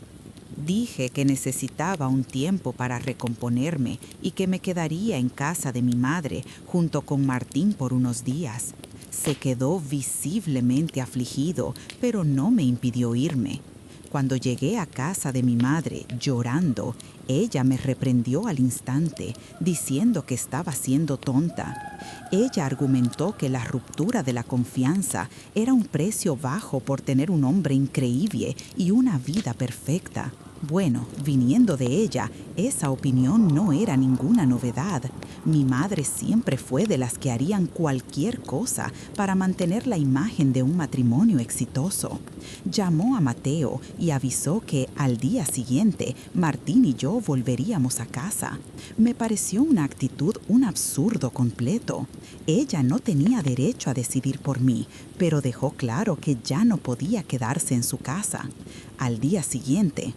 Dije que necesitaba un tiempo para recomponerme y que me quedaría en casa de mi madre junto con Martín por unos días. Se quedó visiblemente afligido, pero no me impidió irme. Cuando llegué a casa de mi madre llorando, ella me reprendió al instante, diciendo que estaba siendo tonta. Ella argumentó que la ruptura de la confianza era un precio bajo por tener un hombre increíble y una vida perfecta. Bueno, viniendo de ella, esa opinión no era ninguna novedad. Mi madre siempre fue de las que harían cualquier cosa para mantener la imagen de un matrimonio exitoso. Llamó a Mateo y avisó que al día siguiente Martín y yo volveríamos a casa. Me pareció una actitud un absurdo completo. Ella no tenía derecho a decidir por mí, pero dejó claro que ya no podía quedarse en su casa. Al día siguiente,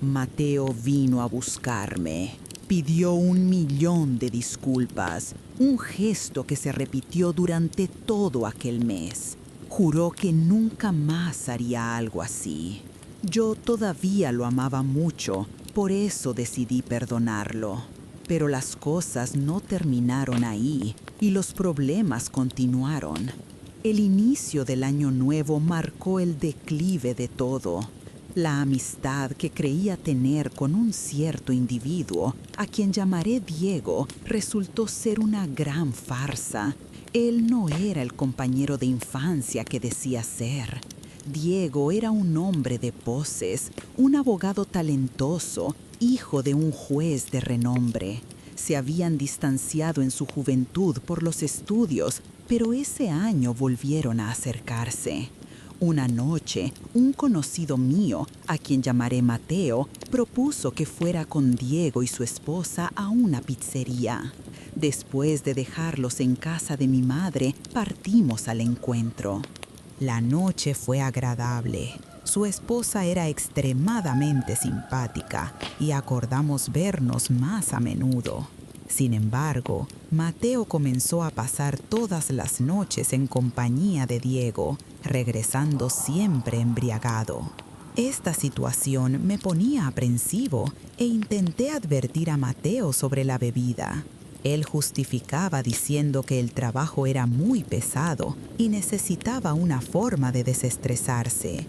Mateo vino a buscarme. Pidió 1.000.000 de disculpas, un gesto que se repitió durante todo aquel mes. Juró que nunca más haría algo así. Yo todavía lo amaba mucho, por eso decidí perdonarlo. Pero las cosas no terminaron ahí y los problemas continuaron. El inicio del año nuevo marcó el declive de todo. La amistad que creía tener con un cierto individuo, a quien llamaré Diego, resultó ser una gran farsa. Él no era el compañero de infancia que decía ser. Diego era un hombre de poses, un abogado talentoso, hijo de un juez de renombre. Se habían distanciado en su juventud por los estudios, pero ese año volvieron a acercarse. Una noche, un conocido mío, a quien llamaré Mateo, propuso que fuera con Diego y su esposa a una pizzería. Después de dejarlos en casa de mi madre, partimos al encuentro. La noche fue agradable. Su esposa era extremadamente simpática y acordamos vernos más a menudo. Sin embargo, Mateo comenzó a pasar todas las noches en compañía de Diego, regresando siempre embriagado. Esta situación me ponía aprensivo e intenté advertir a Mateo sobre la bebida. Él justificaba diciendo que el trabajo era muy pesado y necesitaba una forma de desestresarse.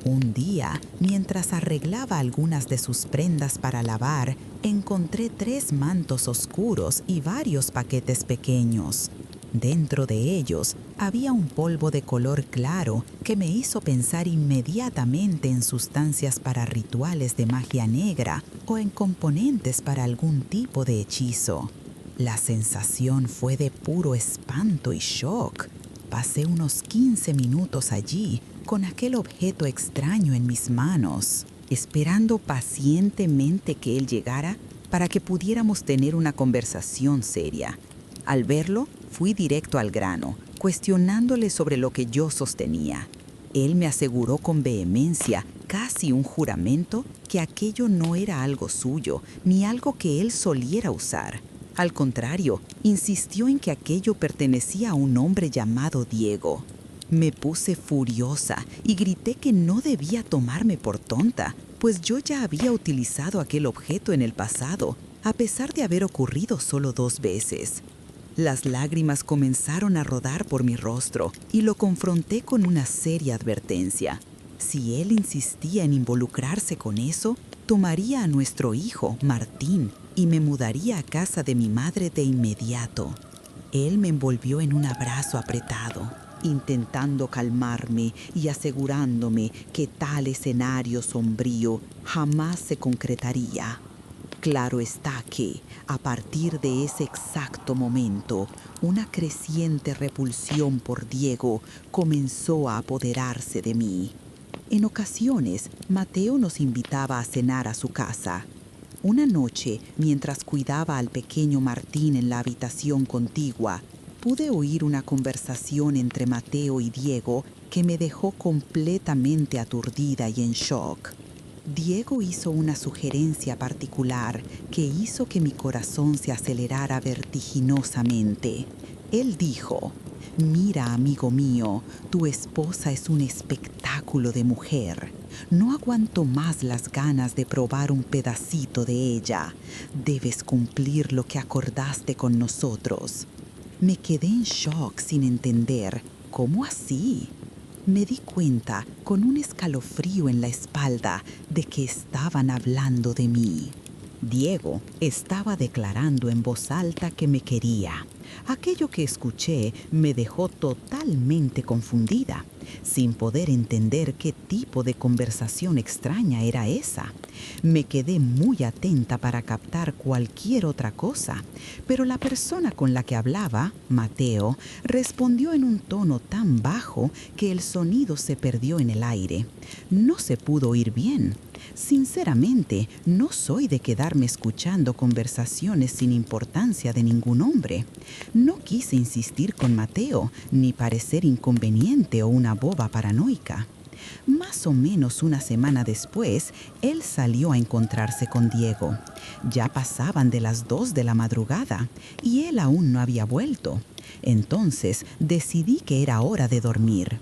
Un día, mientras arreglaba algunas de sus prendas para lavar, encontré 3 mantos oscuros y varios paquetes pequeños. Dentro de ellos había un polvo de color claro que me hizo pensar inmediatamente en sustancias para rituales de magia negra o en componentes para algún tipo de hechizo. La sensación fue de puro espanto y shock. Pasé unos 15 minutos allí con aquel objeto extraño en mis manos, esperando pacientemente que él llegara para que pudiéramos tener una conversación seria. Al verlo, fui directo al grano, cuestionándole sobre lo que yo sostenía. Él me aseguró con vehemencia, casi un juramento, que aquello no era algo suyo, ni algo que él soliera usar. Al contrario, insistió en que aquello pertenecía a un hombre llamado Diego. Me puse furiosa y grité que no debía tomarme por tonta, pues yo ya había utilizado aquel objeto en el pasado, a pesar de haber ocurrido solo 2 veces. Las lágrimas comenzaron a rodar por mi rostro y lo confronté con una seria advertencia. Si él insistía en involucrarse con eso, tomaría a nuestro hijo, Martín, y me mudaría a casa de mi madre de inmediato. Él me envolvió en un abrazo apretado, intentando calmarme y asegurándome que tal escenario sombrío jamás se concretaría. Claro está que, a partir de ese exacto momento, una creciente repulsión por Diego comenzó a apoderarse de mí. En ocasiones, Mateo nos invitaba a cenar a su casa. Una noche, mientras cuidaba al pequeño Martín en la habitación contigua, pude oír una conversación entre Mateo y Diego que me dejó completamente aturdida y en shock. Diego hizo una sugerencia particular que hizo que mi corazón se acelerara vertiginosamente. Él dijo: «Mira, amigo mío, tu esposa es un espectáculo de mujer. No aguanto más las ganas de probar un pedacito de ella. Debes cumplir lo que acordaste con nosotros». Me quedé en shock sin entender. ¿Cómo así? Me di cuenta, con un escalofrío en la espalda, de que estaban hablando de mí. Diego estaba declarando en voz alta que me quería. Aquello que escuché me dejó totalmente confundida, sin poder entender qué tipo de conversación extraña era esa. Me quedé muy atenta para captar cualquier otra cosa, pero la persona con la que hablaba, Mateo, respondió en un tono tan bajo que el sonido se perdió en el aire. No se pudo oír bien. Sinceramente, no soy de quedarme escuchando conversaciones sin importancia de ningún hombre. No quise insistir con Mateo, ni parecer inconveniente o una boba paranoica. Más o menos una semana después, él salió a encontrarse con Diego. Ya pasaban de las 2 de la madrugada y él aún no había vuelto. Entonces decidí que era hora de dormir.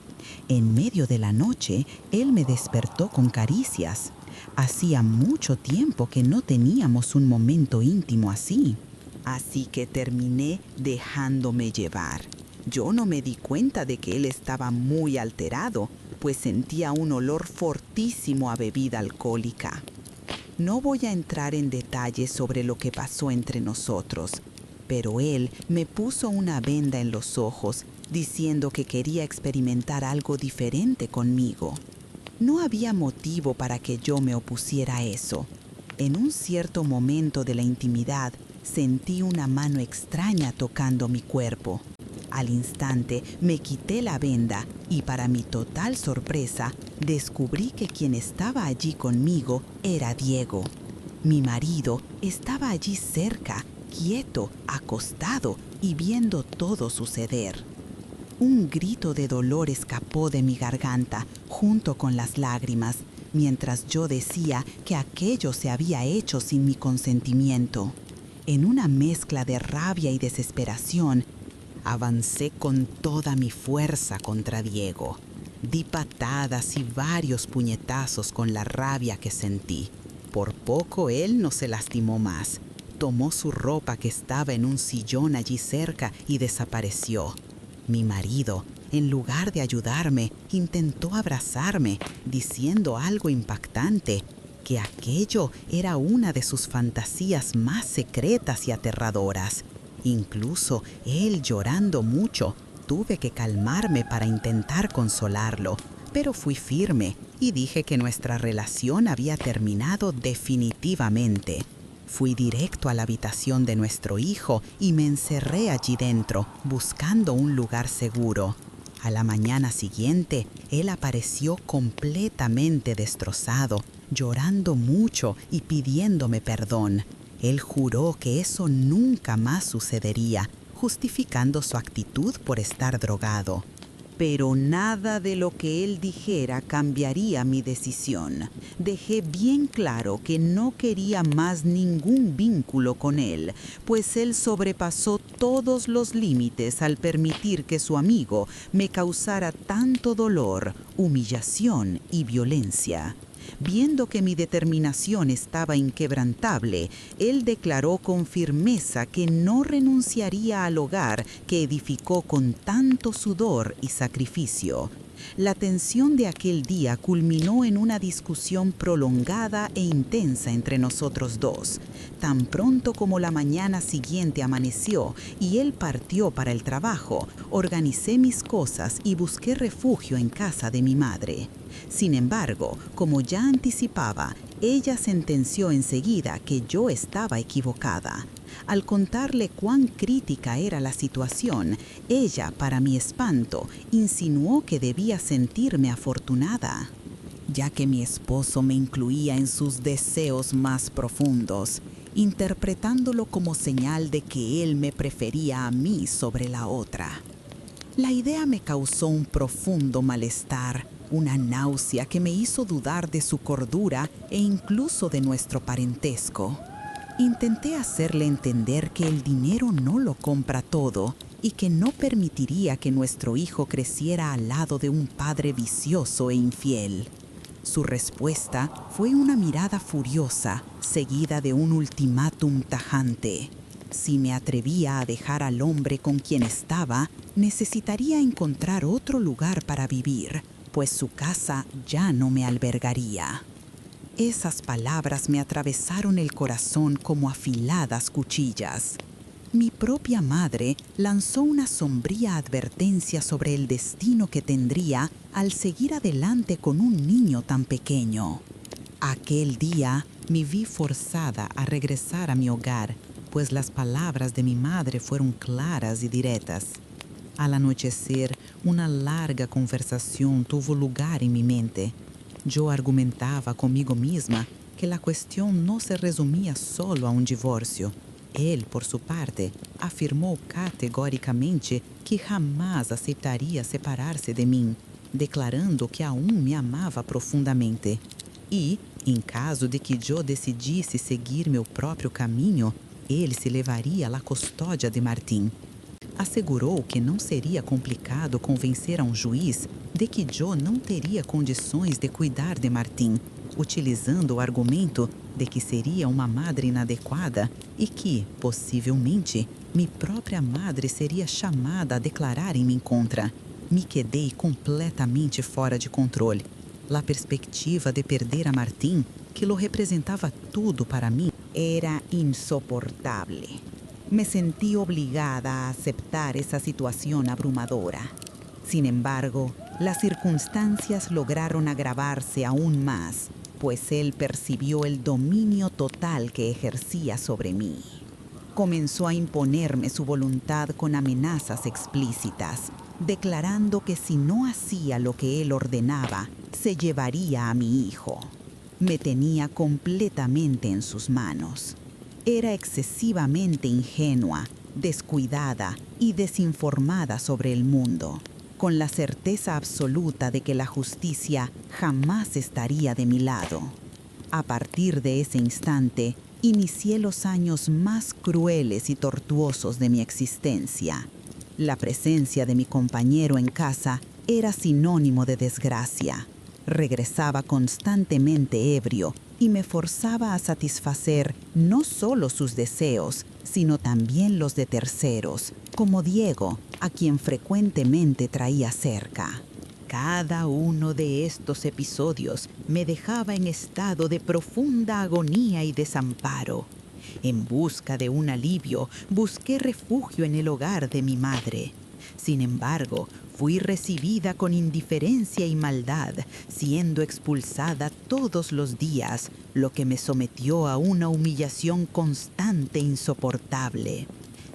En medio de la noche, él me despertó con caricias. Hacía mucho tiempo que no teníamos un momento íntimo así. Así que terminé dejándome llevar. Yo no me di cuenta de que él estaba muy alterado, pues sentía un olor fortísimo a bebida alcohólica. No voy a entrar en detalles sobre lo que pasó entre nosotros, pero él me puso una venda en los ojos, diciendo que quería experimentar algo diferente conmigo. No había motivo para que yo me opusiera a eso. En un cierto momento de la intimidad, sentí una mano extraña tocando mi cuerpo. Al instante me quité la venda y, para mi total sorpresa, descubrí que quien estaba allí conmigo era Diego. Mi marido estaba allí cerca, quieto, acostado y viendo todo suceder. Un grito de dolor escapó de mi garganta junto con las lágrimas, mientras yo decía que aquello se había hecho sin mi consentimiento. En una mezcla de rabia y desesperación, avancé con toda mi fuerza contra Diego. Di patadas y varios puñetazos con la rabia que sentí. Por poco él no se lastimó más. Tomó su ropa que estaba en un sillón allí cerca y desapareció. Mi marido, en lugar de ayudarme, intentó abrazarme, diciendo algo impactante, que aquello era una de sus fantasías más secretas y aterradoras. Incluso él, llorando mucho, tuve que calmarme para intentar consolarlo, pero fui firme y dije que nuestra relación había terminado definitivamente. Fui directo a la habitación de nuestro hijo y me encerré allí dentro, buscando un lugar seguro. A la mañana siguiente, él apareció completamente destrozado, llorando mucho y pidiéndome perdón. Él juró que eso nunca más sucedería, justificando su actitud por estar drogado. Pero nada de lo que él dijera cambiaría mi decisión. Dejé bien claro que no quería más ningún vínculo con él, pues él sobrepasó todos los límites al permitir que su amigo me causara tanto dolor, humillación y violencia. Viendo que mi determinación estaba inquebrantable, él declaró con firmeza que no renunciaría al hogar que edificó con tanto sudor y sacrificio. La tensión de aquel día culminó en una discusión prolongada e intensa entre nosotros dos. Tan pronto como la mañana siguiente amaneció y él partió para el trabajo, organicé mis cosas y busqué refugio en casa de mi madre. Sin embargo, como ya anticipaba, ella sentenció enseguida que yo estaba equivocada. Al contarle cuán crítica era la situación, ella, para mi espanto, insinuó que debía sentirme afortunada. ya que mi esposo me incluía en sus deseos más profundos, interpretándolo como señal de que él me prefería a mí sobre la otra. La idea me causó un profundo malestar, una náusea que me hizo dudar de su cordura e incluso de nuestro parentesco. Intenté hacerle entender que el dinero no lo compra todo y que no permitiría que nuestro hijo creciera al lado de un padre vicioso e infiel. Su respuesta fue una mirada furiosa, seguida de un ultimátum tajante. Si me atrevía a dejar al hombre con quien estaba, necesitaría encontrar otro lugar para vivir, pues su casa ya no me albergaría. Esas palabras me atravesaron el corazón como afiladas cuchillas. Mi propia madre lanzó una sombría advertencia sobre el destino que tendría al seguir adelante con un niño tan pequeño. Aquel día me vi forzada a regresar a mi hogar, pues las palabras de mi madre fueron claras y directas. Al anochecer, una larga conversación tuvo lugar en mi mente. Yo argumentaba conmigo misma que la cuestión no se resumía solo a un divorcio. Él, por su parte, afirmó categóricamente que jamás aceptaría separarse de mí, declarando que aún me amava profundamente. E, em caso de que eu decidisse seguir meu próprio caminho, ele se levaria à custódia de Martim. Assegurou que não seria complicado convencer a um juiz de que Joe não teria condições de cuidar de Martim, utilizando o argumento de que seria uma madre inadequada e que, possivelmente, minha própria madre seria chamada a declarar em minha contra. Me quedei completamente fora de controle. A perspectiva de perder a Martim, que lo representava tudo para mim, era insoportável. Me sentí obligada a aceptar esa situación abrumadora. Sin embargo, las circunstancias lograron agravarse aún más, pues él percibió el dominio total que ejercía sobre mí. Comenzó a imponerme su voluntad con amenazas explícitas, declarando que si no hacía lo que él ordenaba, se llevaría a mi hijo. Me tenía completamente en sus manos. Era excesivamente ingenua, descuidada y desinformada sobre el mundo, con la certeza absoluta de que la justicia jamás estaría de mi lado. A partir de ese instante, inicié los años más crueles y tortuosos de mi existencia. La presencia de mi compañero en casa era sinónimo de desgracia. Regresaba constantemente ebrio y me forzaba a satisfacer no solo sus deseos, sino también los de terceros, como Diego, a quien frecuentemente traía cerca. Cada uno de estos episodios me dejaba en estado de profunda agonía y desamparo. En busca de un alivio, busqué refugio en el hogar de mi madre. Sin embargo, fui recibida con indiferencia y maldad, siendo expulsada todos los días, lo que me sometió a una humillación constante e insoportable.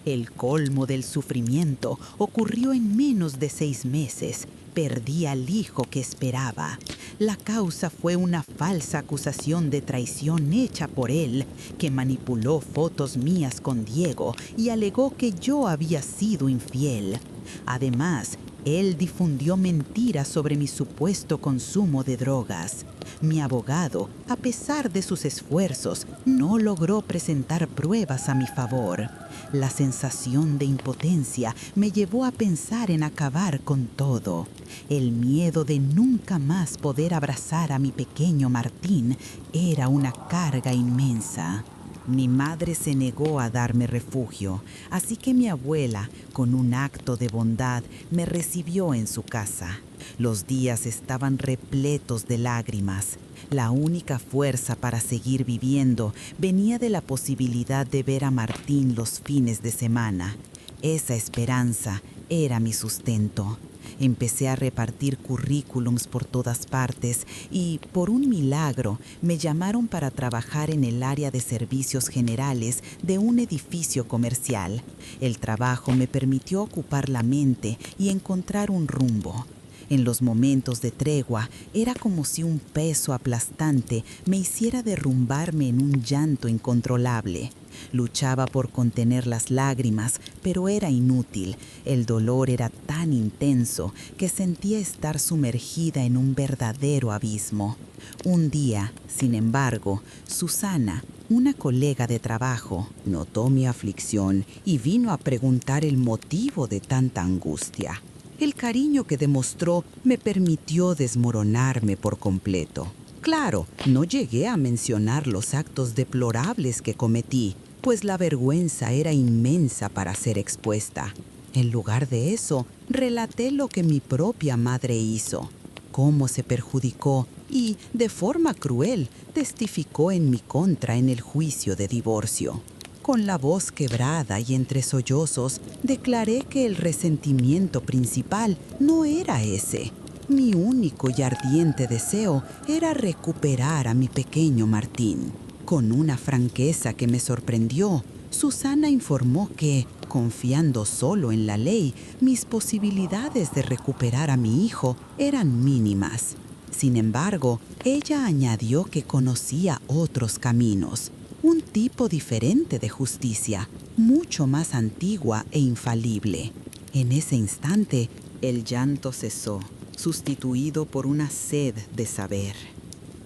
El colmo del sufrimiento ocurrió en menos de 6 meses. Perdí al hijo que esperaba. La causa fue una falsa acusación de traición hecha por él, que manipuló fotos mías con Diego y alegó que yo había sido infiel. Además, él difundió mentiras sobre mi supuesto consumo de drogas. Mi abogado, a pesar de sus esfuerzos, no logró presentar pruebas a mi favor. La sensación de impotencia me llevó a pensar en acabar con todo. El miedo de nunca más poder abrazar a mi pequeño Martín era una carga inmensa. Mi madre se negó a darme refugio, así que mi abuela, con un acto de bondad, me recibió en su casa. Los días estaban repletos de lágrimas. La única fuerza para seguir viviendo venía de la posibilidad de ver a Martín los fines de semana. Esa esperanza era mi sustento. Empecé a repartir currículums por todas partes y, por un milagro, me llamaron para trabajar en el área de servicios generales de un edificio comercial. El trabajo me permitió ocupar la mente y encontrar un rumbo. En los momentos de tregua, era como si un peso aplastante me hiciera derrumbarme en un llanto incontrolable. Luchaba por contener las lágrimas, pero era inútil. El dolor era tan intenso que sentía estar sumergida en un verdadero abismo. Un día, sin embargo, Susana, una colega de trabajo, notó mi aflicción y vino a preguntar el motivo de tanta angustia. El cariño que demostró me permitió desmoronarme por completo. Claro, no llegué a mencionar los actos deplorables que cometí, pues la vergüenza era inmensa para ser expuesta. En lugar de eso, relaté lo que mi propia madre hizo, cómo se perjudicó y, de forma cruel, testificó en mi contra en el juicio de divorcio. Con la voz quebrada y entre sollozos, declaré que el resentimiento principal no era ese. Mi único y ardiente deseo era recuperar a mi pequeño Martín. Con una franqueza que me sorprendió, Susana informó que, confiando solo en la ley, mis posibilidades de recuperar a mi hijo eran mínimas. Sin embargo, ella añadió que conocía otros caminos, un tipo diferente de justicia, mucho más antigua e infalible. En ese instante, el llanto cesó, sustituido por una sed de saber.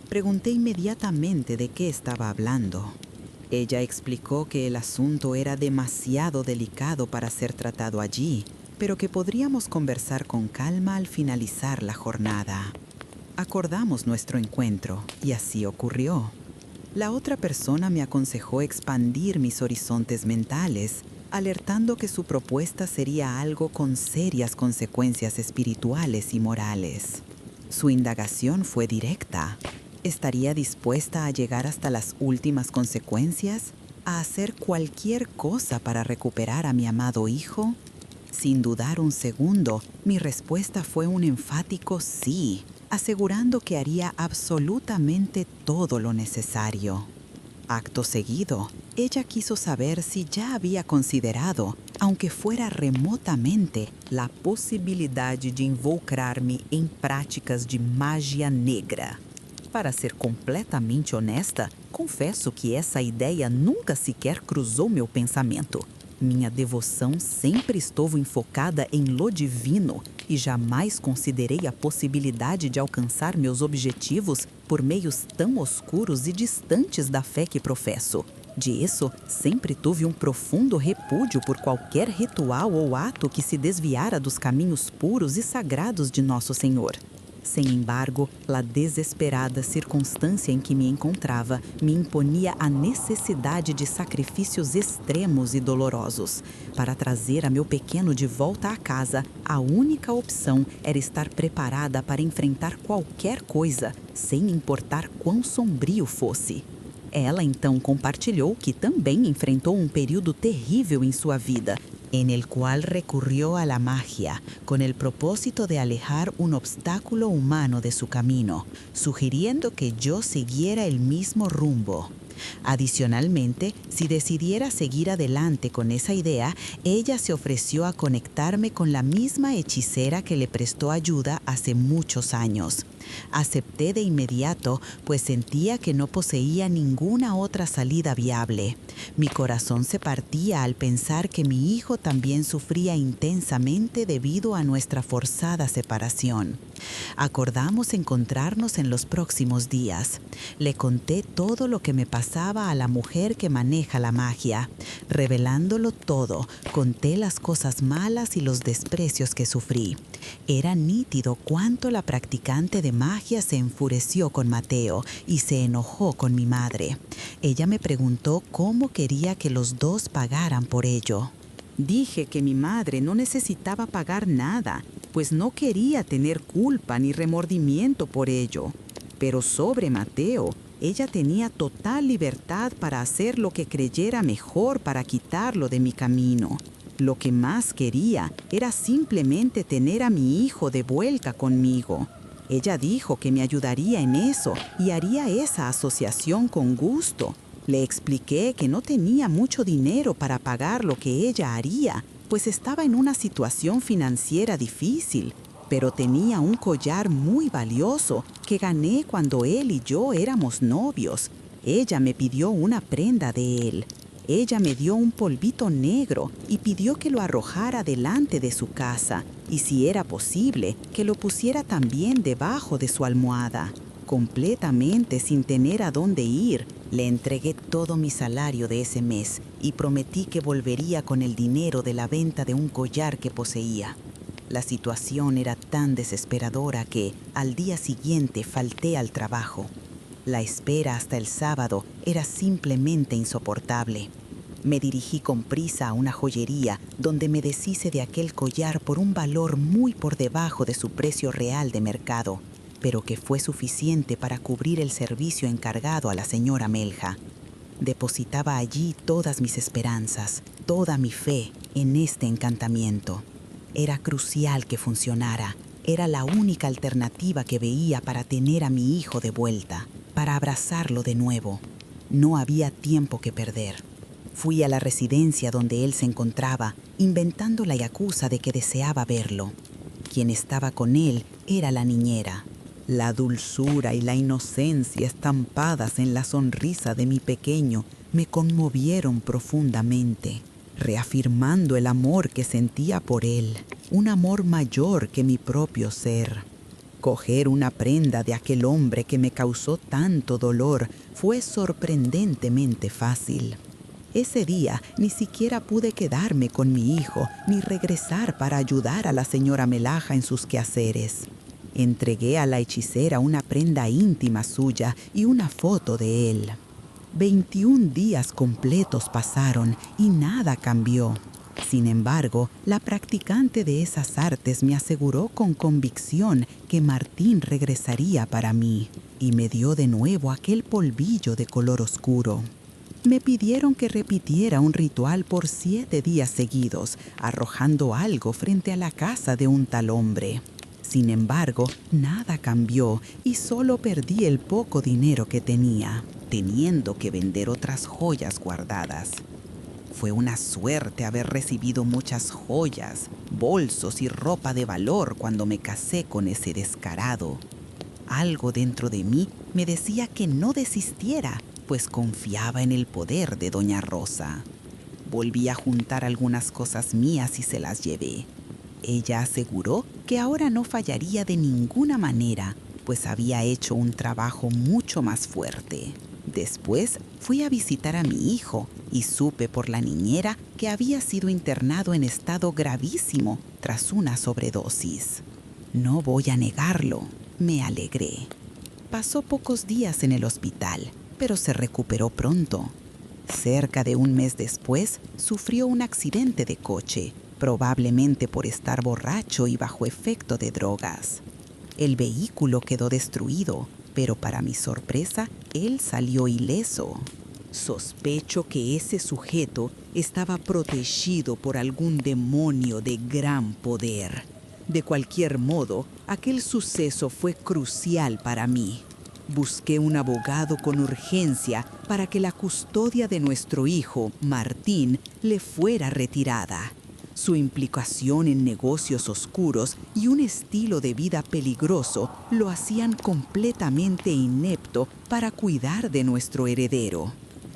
Pregunté inmediatamente de qué estaba hablando. Ella explicó que el asunto era demasiado delicado para ser tratado allí, pero que podríamos conversar con calma al finalizar la jornada. Acordamos nuestro encuentro y así ocurrió. La otra persona me aconsejó expandir mis horizontes mentales, alertando que su propuesta sería algo con serias consecuencias espirituales y morales. Su indagación fue directa. ¿Estaría dispuesta a llegar hasta las últimas consecuencias? ¿A hacer cualquier cosa para recuperar a mi amado hijo? Sin dudar un segundo, mi respuesta fue un enfático sí, asegurando que haría absolutamente todo lo necesario. Acto seguido, ella quiso saber si ya había considerado, aunque fuera remotamente, la posibilidad de involucrar-me em práticas de magia negra. Para ser completamente honesta, confesso que essa ideia nunca sequer cruzou meu pensamento. Minha devoção sempre esteve enfocada em lo divino e jamais considerei a possibilidade de alcançar meus objetivos por meios tão oscuros e distantes da fé que professo. Disso, sempre tive um profundo repúdio por qualquer ritual ou ato que se desviara dos caminhos puros e sagrados de Nosso Senhor. Sem embargo, a desesperada circunstância em que me encontrava me imponia a necessidade de sacrifícios extremos e dolorosos. Para trazer a meu pequeno de volta à casa, a única opção era estar preparada para enfrentar qualquer coisa, sem importar quão sombrio fosse. Ela então compartilhou que também enfrentou um período terrível em sua vida, en el cual recurrió a la magia con el propósito de alejar un obstáculo humano de su camino, sugiriendo que yo siguiera el mismo rumbo. Adicionalmente, si decidiera seguir adelante con esa idea, ella se ofreció a conectarme con la misma hechicera que le prestó ayuda hace muchos años. Acepté de inmediato, pues sentía que no poseía ninguna otra salida viable. Mi corazón se partía al pensar que mi hijo también sufría intensamente debido a nuestra forzada separación. Acordamos encontrarnos en los próximos días. Le conté todo lo que me pasaba a la mujer que maneja la magia. Revelándolo todo, conté las cosas malas y los desprecios que sufrí. Era nítido cuánto la practicante de magia se enfureció con Mateo y se enojó con mi madre. Ella me preguntó cómo quería que los dos pagaran por ello. Dije que mi madre no necesitaba pagar nada, pues no quería tener culpa ni remordimiento por ello. Pero sobre Mateo, ella tenía total libertad para hacer lo que creyera mejor para quitarlo de mi camino. Lo que más quería era simplemente tener a mi hijo de vuelta conmigo. Ella dijo que me ayudaría en eso y haría esa asociación con gusto. Le expliqué que no tenía mucho dinero para pagar lo que ella haría, pues estaba en una situación financiera difícil. pero tenía un collar muy valioso que gané cuando él y yo éramos novios. Ella me pidió una prenda de él. Ella me dio un polvito negro y pidió que lo arrojara delante de su casa y, si era posible, que lo pusiera también debajo de su almohada. Completamente sin tener a dónde ir, le entregué todo mi salario de ese mes y prometí que volvería con el dinero de la venta de un collar que poseía. La situación era tan desesperadora que, al día siguiente, falté al trabajo. La espera hasta el sábado era simplemente insoportable. Me dirigí con prisa a una joyería donde me deshice de aquel collar por un valor muy por debajo de su precio real de mercado, pero que fue suficiente para cubrir el servicio encargado a la señora Melja. Depositaba allí todas mis esperanzas, toda mi fe en este encantamiento. Era crucial que funcionara. Era la única alternativa que veía para tener a mi hijo de vuelta, para abrazarlo de nuevo. No había tiempo que perder. Fui a la residencia donde él se encontraba, inventando la excusa de que deseaba verlo. Quien estaba con él era la niñera. La dulzura y la inocencia estampadas en la sonrisa de mi pequeño me conmovieron profundamente, reafirmando el amor que sentía por él, un amor mayor que mi propio ser. Coger una prenda de aquel hombre que me causó tanto dolor fue sorprendentemente fácil. Ese día ni siquiera pude quedarme con mi hijo ni regresar para ayudar a la señora Melja en sus quehaceres. Entregué a la hechicera una prenda íntima suya y una foto de él. 21 días completos pasaron y nada cambió. Sin embargo, la practicante de esas artes me aseguró con convicción que Martín regresaría para mí y me dio de nuevo aquel polvillo de color oscuro. Me pidieron que repitiera un ritual por 7 días seguidos, arrojando algo frente a la casa de un tal hombre. Sin embargo, nada cambió y solo perdí el poco dinero que tenía, teniendo que vender otras joyas guardadas. Fue una suerte haber recibido muchas joyas, bolsos y ropa de valor cuando me casé con ese descarado. Algo dentro de mí me decía que no desistiera, pues confiaba en el poder de Doña Rosa. Volví a juntar algunas cosas mías y se las llevé. Ella aseguró que ahora no fallaría de ninguna manera, pues había hecho un trabajo mucho más fuerte. Después fui a visitar a mi hijo y supe por la niñera que había sido internado en estado gravísimo tras una sobredosis. No voy a negarlo, me alegré. Pasó pocos días en el hospital, pero se recuperó pronto. Cerca de un mes después, sufrió un accidente de coche, probablemente por estar borracho y bajo efecto de drogas. El vehículo quedó destruido, pero para mi sorpresa, él salió ileso. Sospecho que ese sujeto estaba protegido por algún demonio de gran poder. De cualquier modo, aquel suceso fue crucial para mí. Busqué un abogado con urgencia para que la custodia de nuestro hijo, Martín, le fuera retirada. Su implicación en negocios oscuros y un estilo de vida peligroso lo hacían completamente inepto para cuidar de nuestro heredero.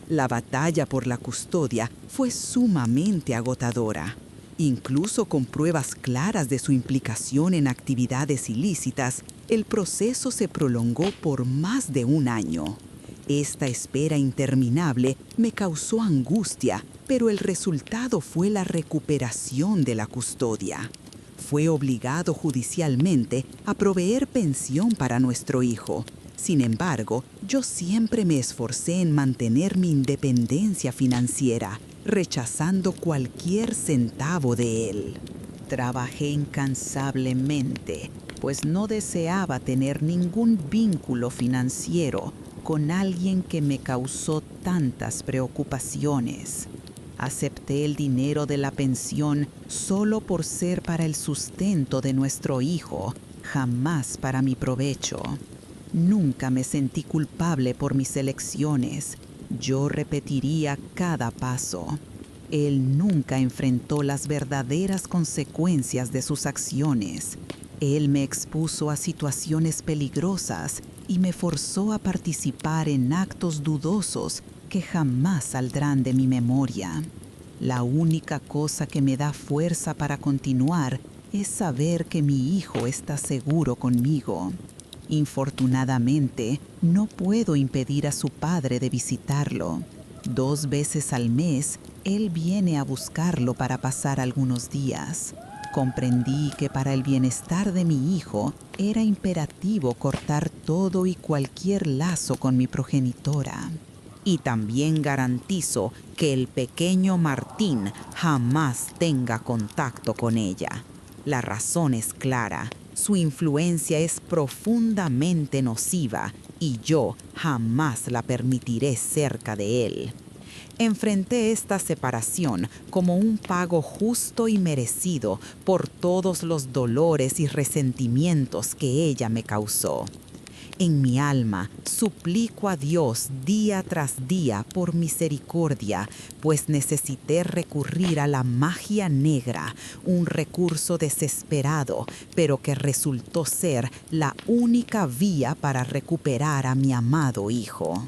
La batalla por la custodia fue sumamente agotadora. Incluso con pruebas claras de su implicación en actividades ilícitas, el proceso se prolongó por más de un año. Esta espera interminable me causó angustia, pero el resultado fue la recuperación de la custodia. Fue obligado judicialmente a proveer pensión para nuestro hijo. Sin embargo, yo siempre me esforcé en mantener mi independencia financiera, rechazando cualquier centavo de él. Trabajé incansablemente, pues no deseaba tener ningún vínculo financiero con alguien que me causó tantas preocupaciones. Acepté el dinero de la pensión solo por ser para el sustento de nuestro hijo, jamás para mi provecho. Nunca me sentí culpable por mis elecciones. Yo repetiría cada paso. Él nunca enfrentó las verdaderas consecuencias de sus acciones. Él me expuso a situaciones peligrosas y me forzó a participar en actos dudosos que jamás saldrán de mi memoria. La única cosa que me da fuerza para continuar es saber que mi hijo está seguro conmigo. Infortunadamente, no puedo impedir a su padre de visitarlo. 2 veces al mes, él viene a buscarlo para pasar algunos días. Comprendí que para el bienestar de mi hijo era imperativo cortar todo y cualquier lazo con mi progenitora. Y también garantizo que el pequeño Martín jamás tenga contacto con ella. La razón es clara, su influencia es profundamente nociva y yo jamás la permitiré cerca de él. Enfrenté esta separación como un pago justo y merecido por todos los dolores y resentimientos que ella me causó. En mi alma suplico a Dios día tras día por misericordia, pues necesité recurrir a la magia negra, un recurso desesperado, pero que resultó ser la única vía para recuperar a mi amado hijo.